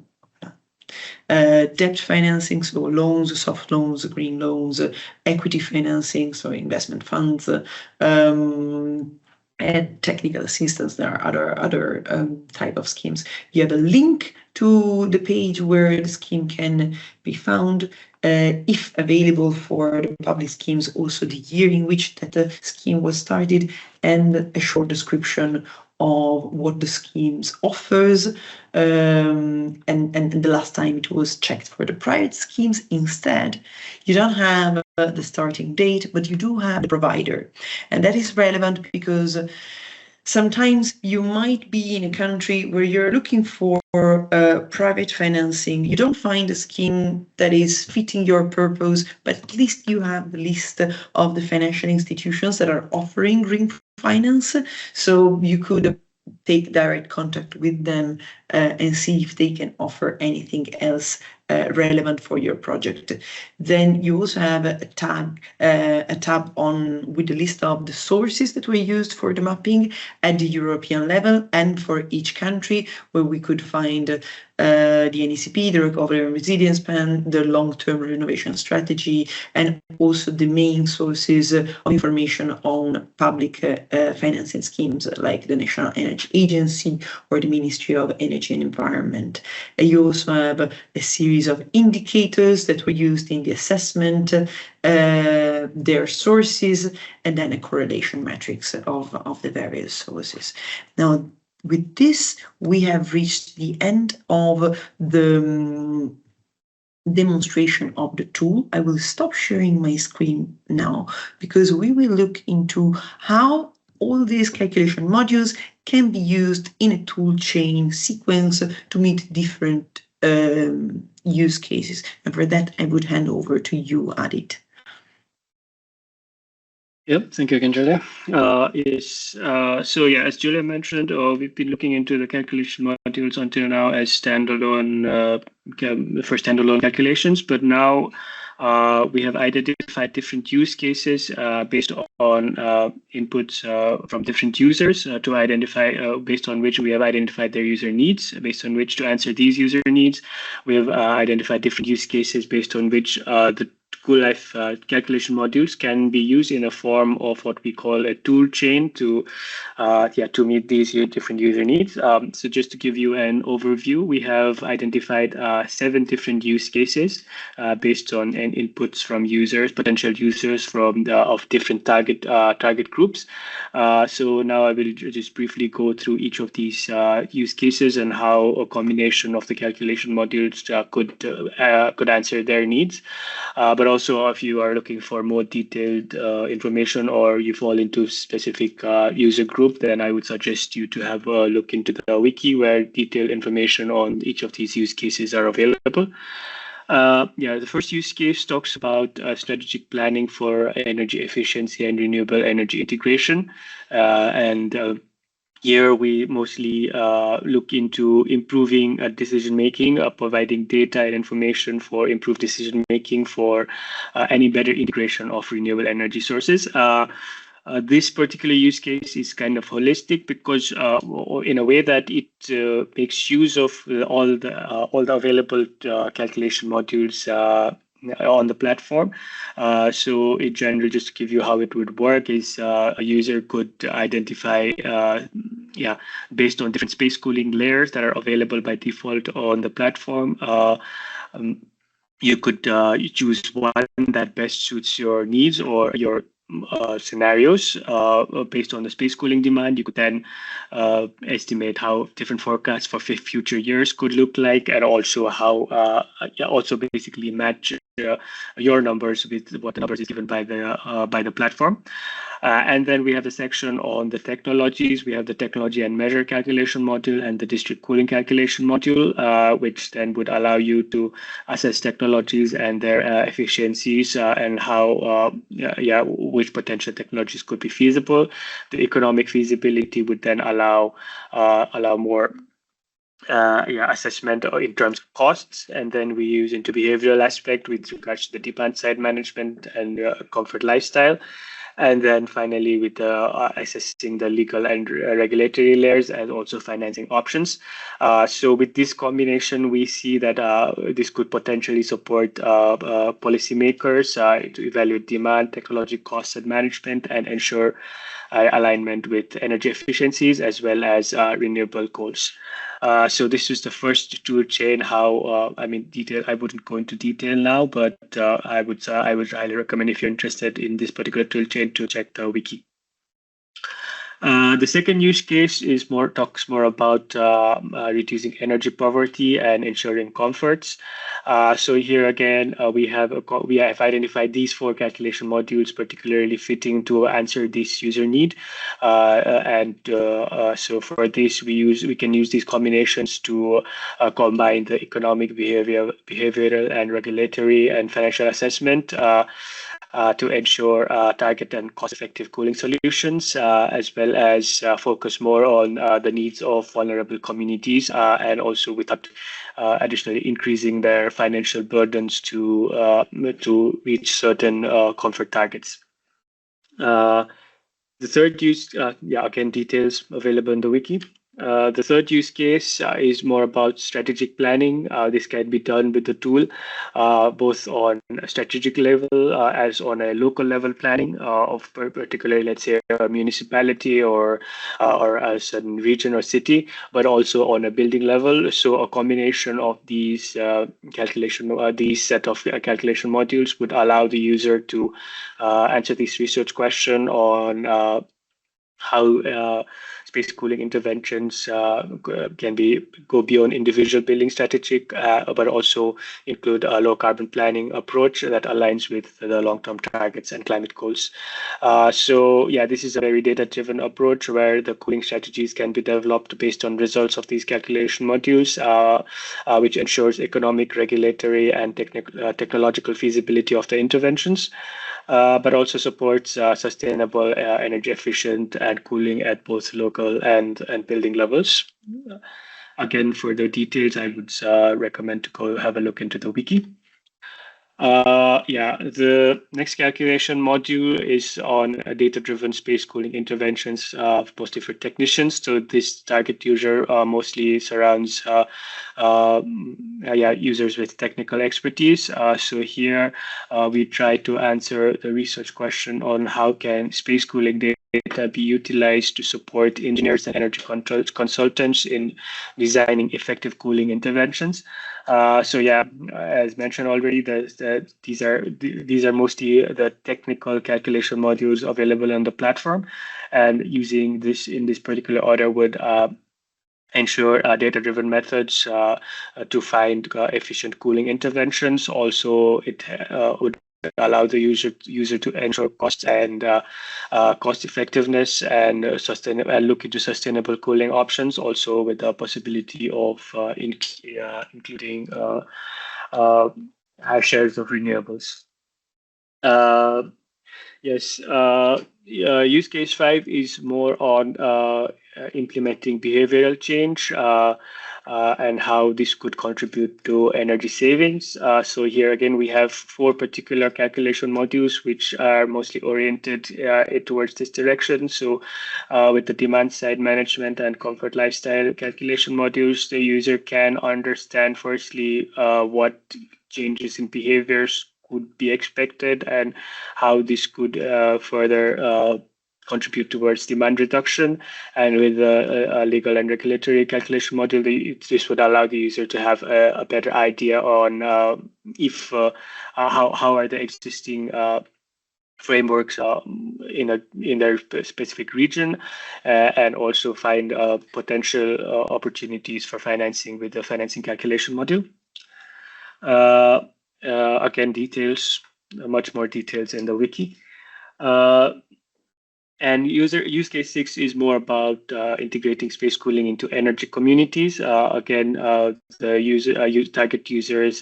debt financing, so loans, soft loans, green loans, equity financing, so investment funds, and technical assistance. There are other type of schemes. You have a link to the page where the scheme can be found, if available for the public schemes, also the year in which that scheme was started, and a short description of what the schemes offers, and the last time it was checked for the private schemes. Instead, you don't have the starting date, but you do have the provider, and that is relevant because sometimes you might be in a country where you're looking for private financing. You don't find a scheme that is fitting your purpose, but at least you have the list of the financial institutions that are offering green finance. So you could take direct contact with them and see if they can offer anything else relevant for your project. Then you also have a tab on with the list of the sources that were used for the mapping at the European level and for each country, where we could find the NECP, the Recovery and Resilience Plan, the long-term renovation strategy, and also the main sources of information on public financing schemes like the National Energy Agency or the Ministry of Energy and Environment. You also have a series of indicators that were used in the assessment, their sources, and then a correlation matrix of the various sources. Now, with this, we have reached the end of the demonstration of the tool. I will stop sharing my screen now because we will look into how all these calculation modules can be used in a tool chain sequence to meet different use cases. And for that, I would hand over to you, Adit. Yep, thank you again, Julia. So yeah, as Julia mentioned, we've been looking into the calculation modules until now as standalone, for standalone calculations, but now we have identified different use cases based on inputs from different users to identify, based on which we have identified their user needs, based on which to answer these user needs. We have identified different use cases based on which the CoolLIFE calculation modules can be used in a form of what we call a tool chain to meet these different user needs. So just to give you an overview, we have identified 7 different use cases based on inputs from users, potential users of different target groups. So now I will just briefly go through each of these use cases and how a combination of the calculation modules could answer their needs. But also, if you are looking for more detailed information or you fall into specific user group, then I would suggest you to have a look into the wiki where detailed information on each of these use cases are available. The first use case talks about strategic planning for energy efficiency and renewable energy integration. Here we mostly look into improving decision making, providing data and information for improved decision making for any better integration of renewable energy sources. This particular use case is kind of holistic because, in a way, that it makes use of all the available calculation modules on the platform. So in general, just to give you how it would work is a user could identify, based on different space cooling layers that are available by default on the platform. You could choose one that best suits your needs or your scenarios based on the space cooling demand. You could then estimate how different forecasts for future years could look like, and also how also basically match your numbers with what the numbers is given by the platform. And then we have the section on the technologies. We have the technology and measure calculation module and the district cooling calculation module, which then would allow you to assess technologies and their efficiencies and how, which potential technologies could be feasible. The economic feasibility would then allow more assessment in terms of costs, and then we use into behavioral aspect with regards to the demand side management and comfort lifestyle. And then finally, with assessing the legal and regulatory layers and also financing options. So with this combination, we see that this could potentially support policymakers to evaluate demand, technology costs and management, and ensure alignment with energy efficiencies as well as renewable goals. So this is the first tool chain. How detail. I wouldn't go into detail now, but I would highly recommend, if you're interested in this particular tool chain, to check the wiki. The second use case is talks more about reducing energy poverty and ensuring comforts. So here again, we have identified these 4 calculation modules particularly fitting to answer this user need. So for this, we can use these combinations to combine the economic, behavioral, and regulatory and financial assessment to ensure target and cost-effective cooling solutions, as well as focus more on the needs of vulnerable communities, and also without additionally increasing their financial burdens to reach certain comfort targets. The third use, again, details available in the wiki. The third use case is more about strategic planning. This can be done with the tool, both on a strategic level as on a local level planning of particularly, let's say, a municipality or a certain region or city, but also on a building level. So a combination of these set of calculation modules would allow the user to answer this research question on how space cooling interventions can go beyond individual building strategic, but also include a low carbon planning approach that aligns with the long-term targets and climate goals. So this is a very data-driven approach where the cooling strategies can be developed based on results of these calculation modules, which ensures economic, regulatory, and technological feasibility of the interventions. But also supports sustainable, energy efficient and cooling at both local and building levels. Again, for the details, I would recommend to go have a look into the wiki. The next calculation module is on data-driven space cooling interventions, mostly for technicians. So this target user mostly surrounds users with technical expertise. So here we try to answer the research question on how can space cooling data be utilized to support engineers and energy consultants in designing effective cooling interventions. As mentioned already, these are mostly the technical calculation modules available on the platform, and using this in this particular order would ensure data-driven methods to find efficient cooling interventions. Also, it would allow the user to ensure costs and cost effectiveness and look into sustainable cooling options, also with the possibility of including high shares of renewables. Yes. Use case 5 is more on implementing behavioral change and how this could contribute to energy savings. So here again, we have 4 particular calculation modules which are mostly oriented towards this direction. So with the demand side management and comfort lifestyle calculation modules, the user can understand firstly what changes in behaviors could be expected and how this could further contribute towards demand reduction. And with a legal and regulatory calculation module, this would allow the user to have a better idea on how are the existing frameworks in their specific region, and also find potential opportunities for financing with the financing calculation module. Again, much more details in the wiki. And use case 6 is more about integrating space cooling into energy communities. Again, the target users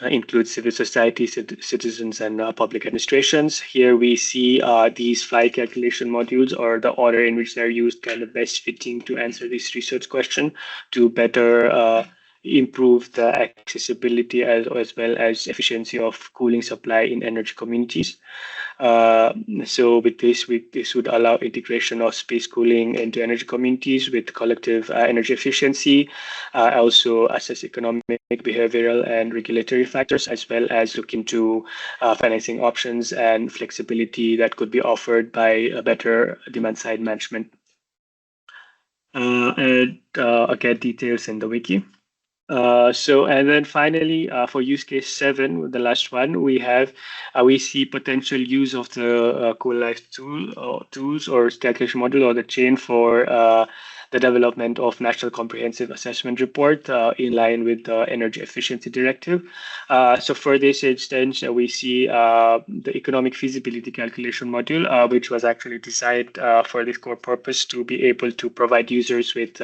include civil society, citizens, and public administrations. Here we see these 5 calculation modules, or the order in which they're used, kind of best fitting to answer this research question to better improve the accessibility as well as efficiency of cooling supply in energy communities. So with this would allow integration of space cooling into energy communities with collective energy efficiency, also assess economic, behavioral, and regulatory factors, as well as look into financing options and flexibility that could be offered by a better demand side management. And again, details in the wiki. And then finally, for use case 7, the last one, we see potential use of the CoolLIFE tools or calculation module or the chain for the development of National Comprehensive Assessment Report in line with the Energy Efficiency Directive. So for this instance, we see the economic feasibility calculation module, which was actually designed for this core purpose to be able to provide users with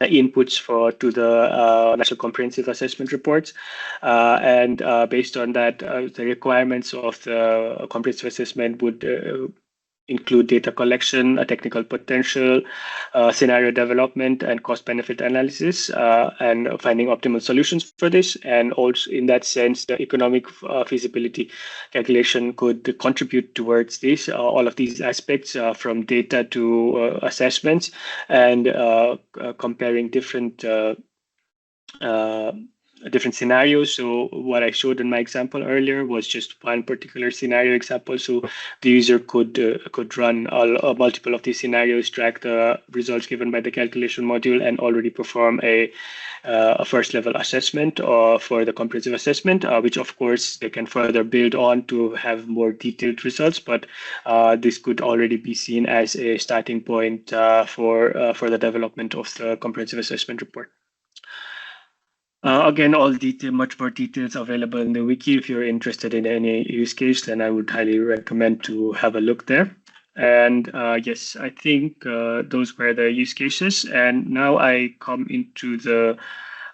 inputs to the National Comprehensive Assessment reports, and based on that, the requirements of the comprehensive assessment would include data collection, a technical potential, scenario development, and cost-benefit analysis, and finding optimal solutions for this. And also, in that sense, the economic feasibility calculation could contribute towards this, all of these aspects, from data to assessments, and comparing different scenarios. So what I showed in my example earlier was just one particular scenario example. So the user could run multiple of these scenarios, track the results given by the calculation module, and already perform a first level assessment for the comprehensive assessment, which of course they can further build on to have more detailed results. But this could already be seen as a starting point for the development of the comprehensive assessment report. Again, much more details available in the wiki. If you're interested in any use case, then I would highly recommend to have a look there. And yes, I think those were the use cases. And now I come into the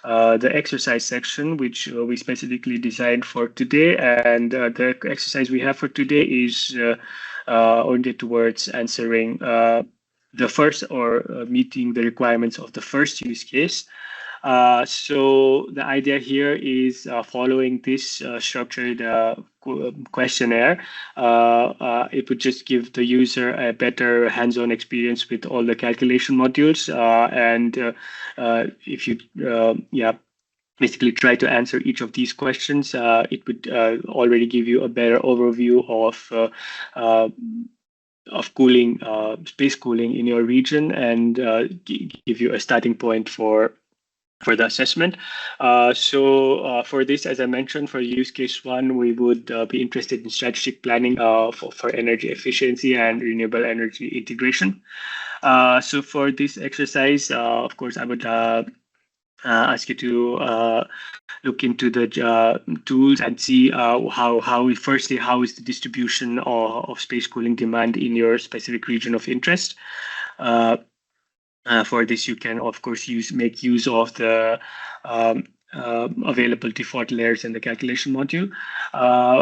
exercise section, which we specifically designed for today. And the exercise we have for today is oriented towards answering the first, or meeting the requirements of the first use case. So the idea here is following this structured questionnaire. It would just give the user a better hands-on experience with all the calculation modules. And if you basically try to answer each of these questions, it would already give you a better overview of cooling, space cooling in your region, and give you a starting point for the assessment. So for this, as I mentioned, for use case 1, we would be interested in strategic planning for energy efficiency and renewable energy integration. So for this exercise, of course, I would ask you to look into the tools and see how is the distribution of space cooling demand in your specific region of interest. For this, you can, of course, make use of the available default layers in the calculation module.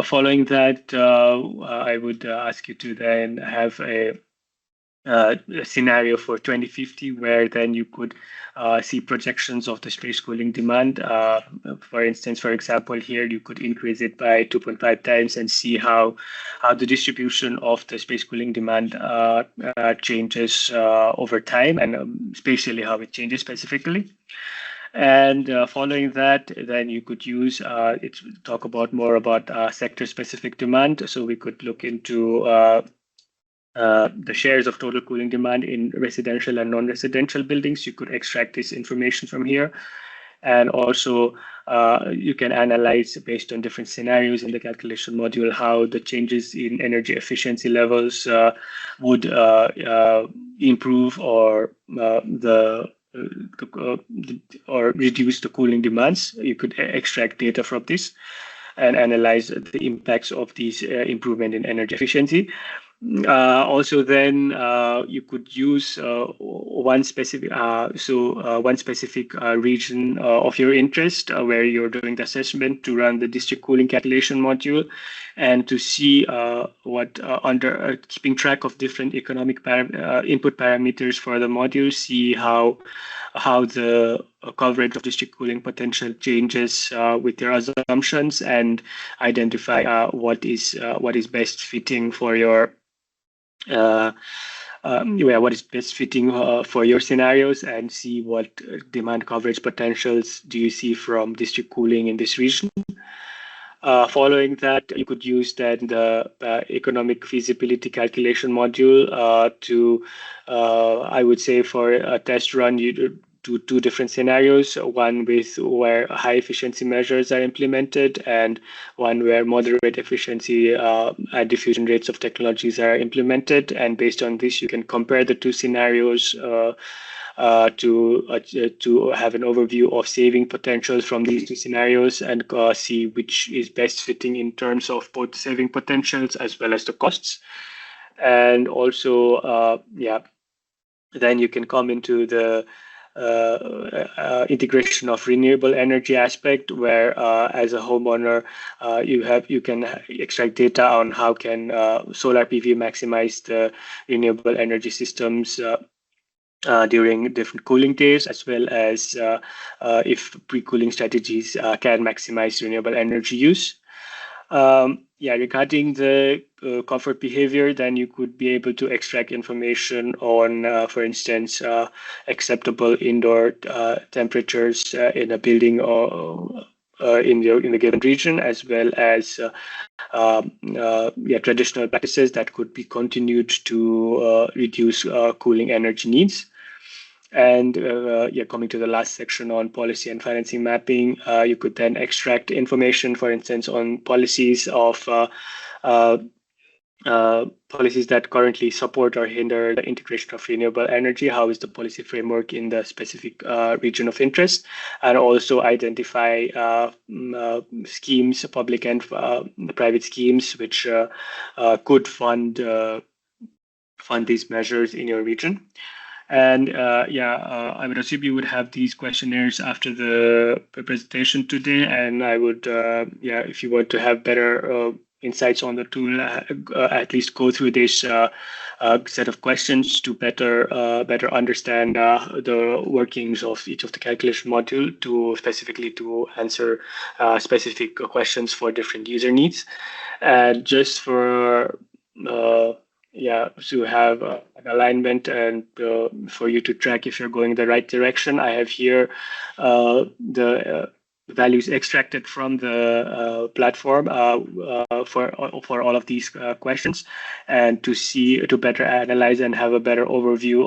Following that, I would ask you to then have a scenario for 2050, where then you could see projections of the space cooling demand. For instance, for example, here you could increase it by 2.5 times and see how the distribution of the space cooling demand changes over time, and spatially how it changes specifically. And following that, then you could use talk about more about sector-specific demand. So we could look into the shares of total cooling demand in residential and non-residential buildings. You could extract this information from here. And also, you can analyze based on different scenarios in the calculation module how the changes in energy efficiency levels would improve or or reduce the cooling demands. You could extract data from this and analyze the impacts of these improvement in energy efficiency. Also, then you could use one specific region of your interest where you're doing the assessment to run the district cooling calculation module, and to see what under keeping track of different economic input parameters for the module, see how the coverage of district cooling potential changes with your assumptions, and identify what is best fitting for your what is best fitting for your scenarios, and see what demand coverage potentials do you see from district cooling in this region. Following that, you could use then the economic feasibility calculation module to, I would say, for a test run, you do two different scenarios, one with where high efficiency measures are implemented, and one where moderate efficiency and diffusion rates of technologies are implemented. And based on this, you can compare the two scenarios to have an overview of saving potentials from these two scenarios, and see which is best fitting in terms of both saving potentials as well as the costs. And also, then you can come into the integration of renewable energy aspect, where as a homeowner you can extract data on how can solar PV maximize the renewable energy systems during different cooling days, as well as if pre-cooling strategies can maximize renewable energy use. Regarding the comfort behavior, then you could be able to extract information on, for instance, acceptable indoor temperatures in a building or in the given region, as well as traditional practices that could be continued to reduce cooling energy needs. And coming to the last section on policy and financing mapping, you could then extract information, for instance, on policies of policies that currently support or hinder the integration of renewable energy. How is the policy framework in the specific region of interest? And also identify schemes, public and private schemes, which could fund these measures in your region. And I would assume you would have these questionnaires after the presentation today. And I would, if you want to have better insights on the tool, at least go through this set of questions to better understand the workings of each of the calculation module, to specifically to answer specific questions for different user needs. And just for to have an alignment and for you to track if you're going in the right direction, I have here the values extracted from the platform for all of these questions, and to better analyze and have a better overview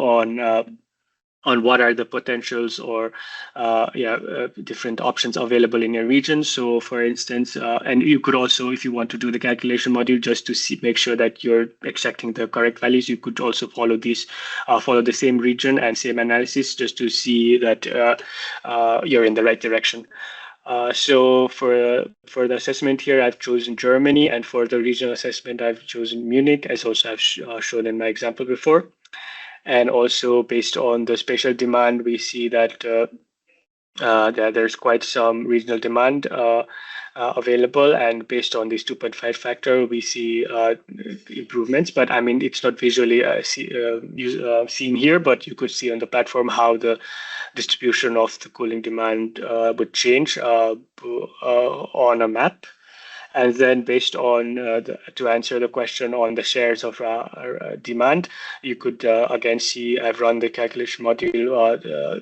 on what are the potentials or different options available in your region. So for instance, and you could also, if you want to do the calculation module just to make sure that you're extracting the correct values, you could also follow the same region and same analysis just to see that you're in the right direction. So for the assessment here, I've chosen Germany, and for the regional assessment, I've chosen Munich, as also I've shown in my example before. And also based on the spatial demand, we see that there's quite some regional demand available, and based on this 2.5 factor, we see improvements. But I mean, it's not visually seen here, but you could see on the platform how the distribution of the cooling demand would change on a map. And then based on, to answer the question on the shares of demand, you could again see, I've run the calculation module,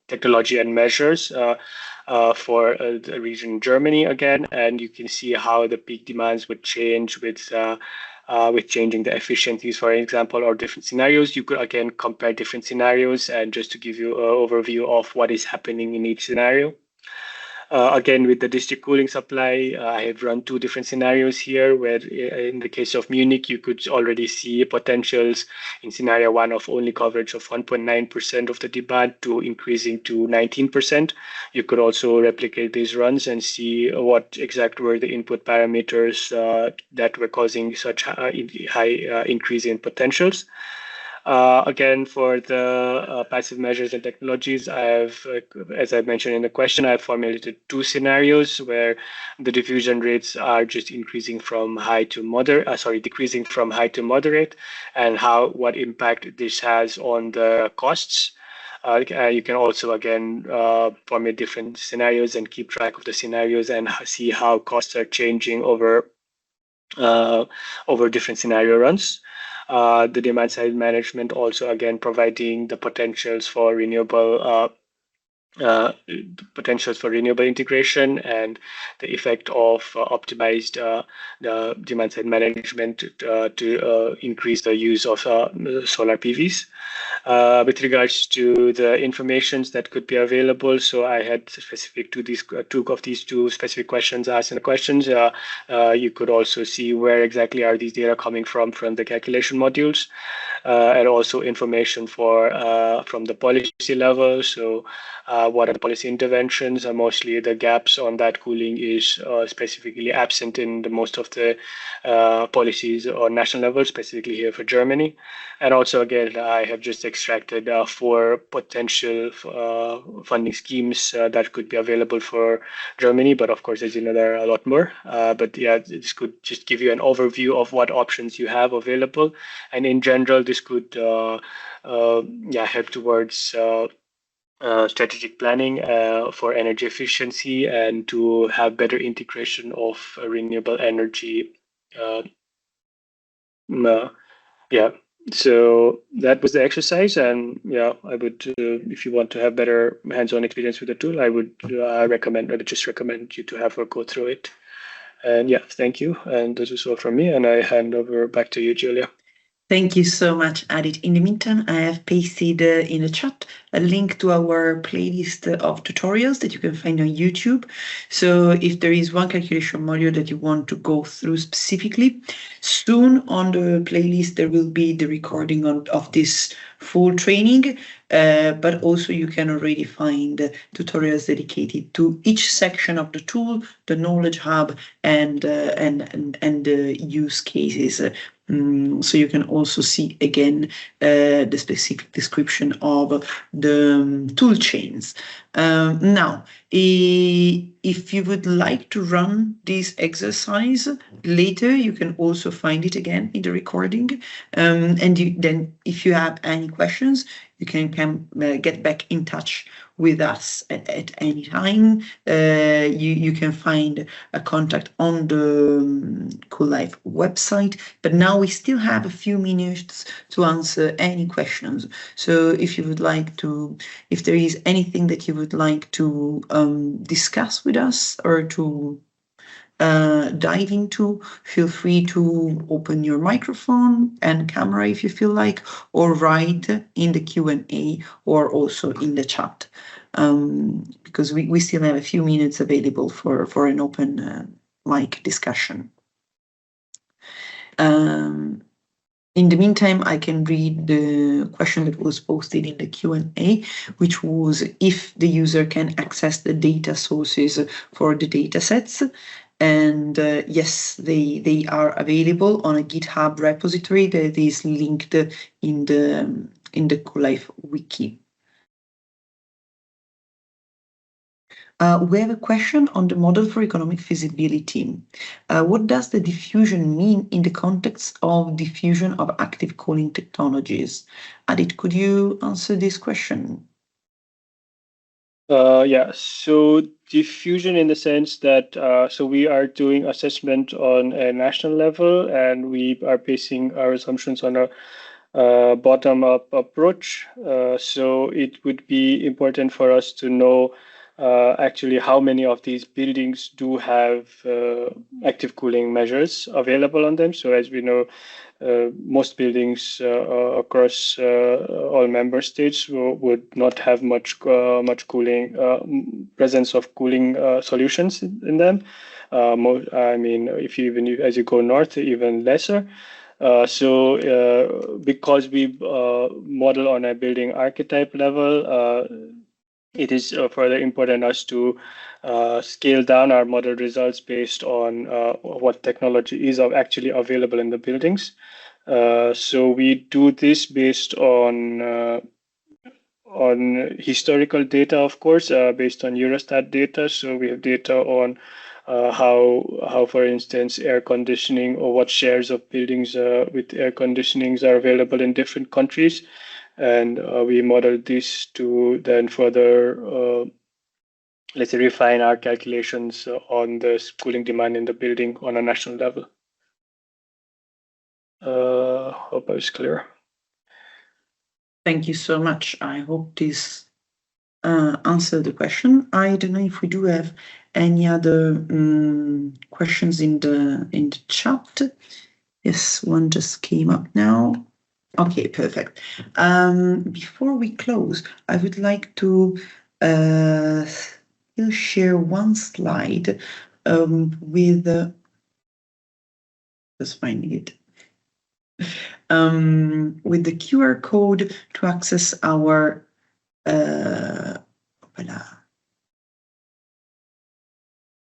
technology and measures for the region Germany again, and you can see how the peak demands would change with changing the efficiencies, for example, or different scenarios. You could again compare different scenarios, and just to give you an overview of what is happening in each scenario. Again, with the district cooling supply, I have run two different scenarios here, where in the case of Munich, you could already see potentials in scenario 1 of only coverage of 1.9% of the demand to increasing to 19%. You could also replicate these runs and see what exact were the input parameters that were causing such high increase in potentials. Again, for the passive measures and technologies, I have, as I mentioned in the question, I have formulated two scenarios where the diffusion rates are just increasing from high to moderate, decreasing from high to moderate, and what impact this has on the costs. You can also, again, formulate different scenarios and keep track of the scenarios and see how costs are changing over different scenario runs. The demand side management also, again, providing the potentials for renewable integration and the effect of optimized the demand side management to increase the use of solar PVs. With regards to the informations that could be available, so I had specific to these two specific questions asked in the questions. You could also see where exactly are these data coming from the calculation modules, and also information from the policy level. So what are the policy interventions? Mostly the gaps on that cooling is specifically absent in most of the policies on national level, specifically here for Germany. And also, again, I have just extracted 4 potential funding schemes that could be available for Germany. But of course, as you know, there are a lot more. But yeah, this could just give you an overview of what options you have available. And in general, this could help towards strategic planning for energy efficiency and to have better integration of renewable energy. So that was the exercise, and yeah, I would, if you want to have better hands-on experience with the tool, I would recommend you to have her go through it. And yeah, thank you. And this is all from me, and I hand over back to you, Julia. Thank you so much, Adit. In the meantime, I have pasted in the chat a link to our playlist of tutorials that you can find on YouTube. So if there is one calculation module that you want to go through specifically, soon on the playlist there will be the recording of this full training, but also you can already find tutorials dedicated to each section of the tool, the Knowledge Hub, and the use cases. So you can also see again the specific description of the tool chains. Now, if you would like to run this exercise later, you can also find it again in the recording. And then if you have any questions, you can get back in touch with us at any time. You can find a contact on the CoolLIFE website, but now we still have a few minutes to answer any questions. So if you would like to, if there is anything that you would like to discuss with us or to dive into, feel free to open your microphone and camera if you feel like, or write in the Q&A or also in the chat, because we still have a few minutes available for an open mic discussion. In the meantime, I can read the question that was posted in the Q&A, which was if the user can access the data sources for the data sets. And yes, they are available on a GitHub repository that is linked in the CoolLIFE Wiki. We have a question on the model for economic feasibility. What does the diffusion mean in the context of diffusion of active cooling technologies? Adit, could you answer this question? Yeah, so diffusion in the sense that so we are doing assessment on a national level, and we are basing our assumptions on a bottom-up approach. So it would be important for us to know actually how many of these buildings do have active cooling measures available on them. So as we know, most buildings across all member states would not have much cooling presence of cooling solutions in them. I mean, if you as you go north, even lesser. So because we model on a building archetype level, it is further important us to scale down our model results based on what technology is actually available in the buildings. So we do this based on historical data, of course, based on Eurostat data. So we have data on how, for instance, air conditioning or what shares of buildings with air conditionings are available in different countries. And we model this to then further, let's say, refine our calculations on the cooling demand in the building on a national level. Hope I was clear. Thank you so much. I hope this answered the question. I don't know if we do have any other questions in the chat. Yes, one just came up now. Okay, perfect. Before we close, I would like to still share one slide with just finding it. With the QR code to access our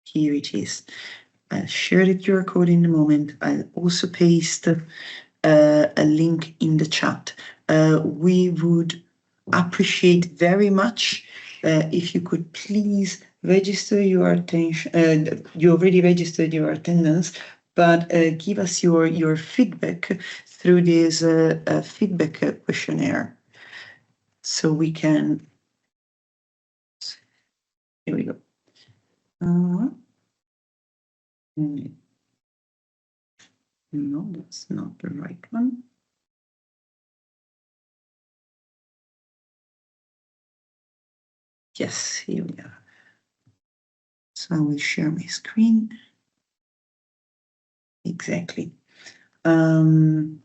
here it is. I'll share the QR code in a moment. I'll also paste a link in the chat. We would appreciate very much if you could please register your attention. You already registered your attendance, but give us your feedback through this feedback questionnaire, so we can. Here we go. No, that's not the right one. Yes, here we are. So I will share my screen. Exactly. You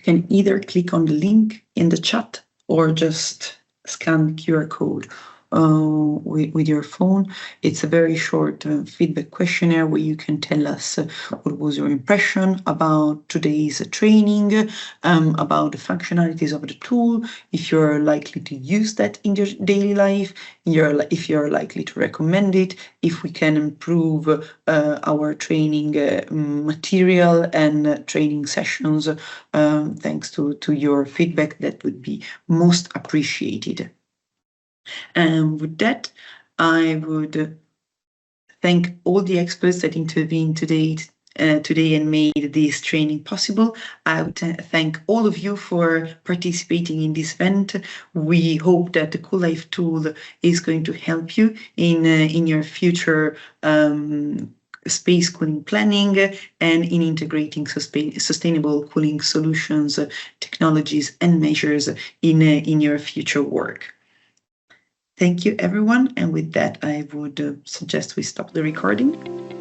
can either click on the link in the chat or just scan the QR code with your phone. It's a very short feedback questionnaire where you can tell us what was your impression about today's training, about the functionalities of the tool, if you're likely to use that in your daily life, if you're likely to recommend it, if we can improve our training material and training sessions. Thanks to your feedback, that would be most appreciated. And with that, I would thank all the experts that intervened today and made this training possible. I would thank all of you for participating in this event. We hope that the CoolLIFE tool is going to help you in your future space cooling planning and in integrating sustainable cooling solutions, technologies, and measures in your future work. Thank you, everyone. And with that, I would suggest we stop the recording.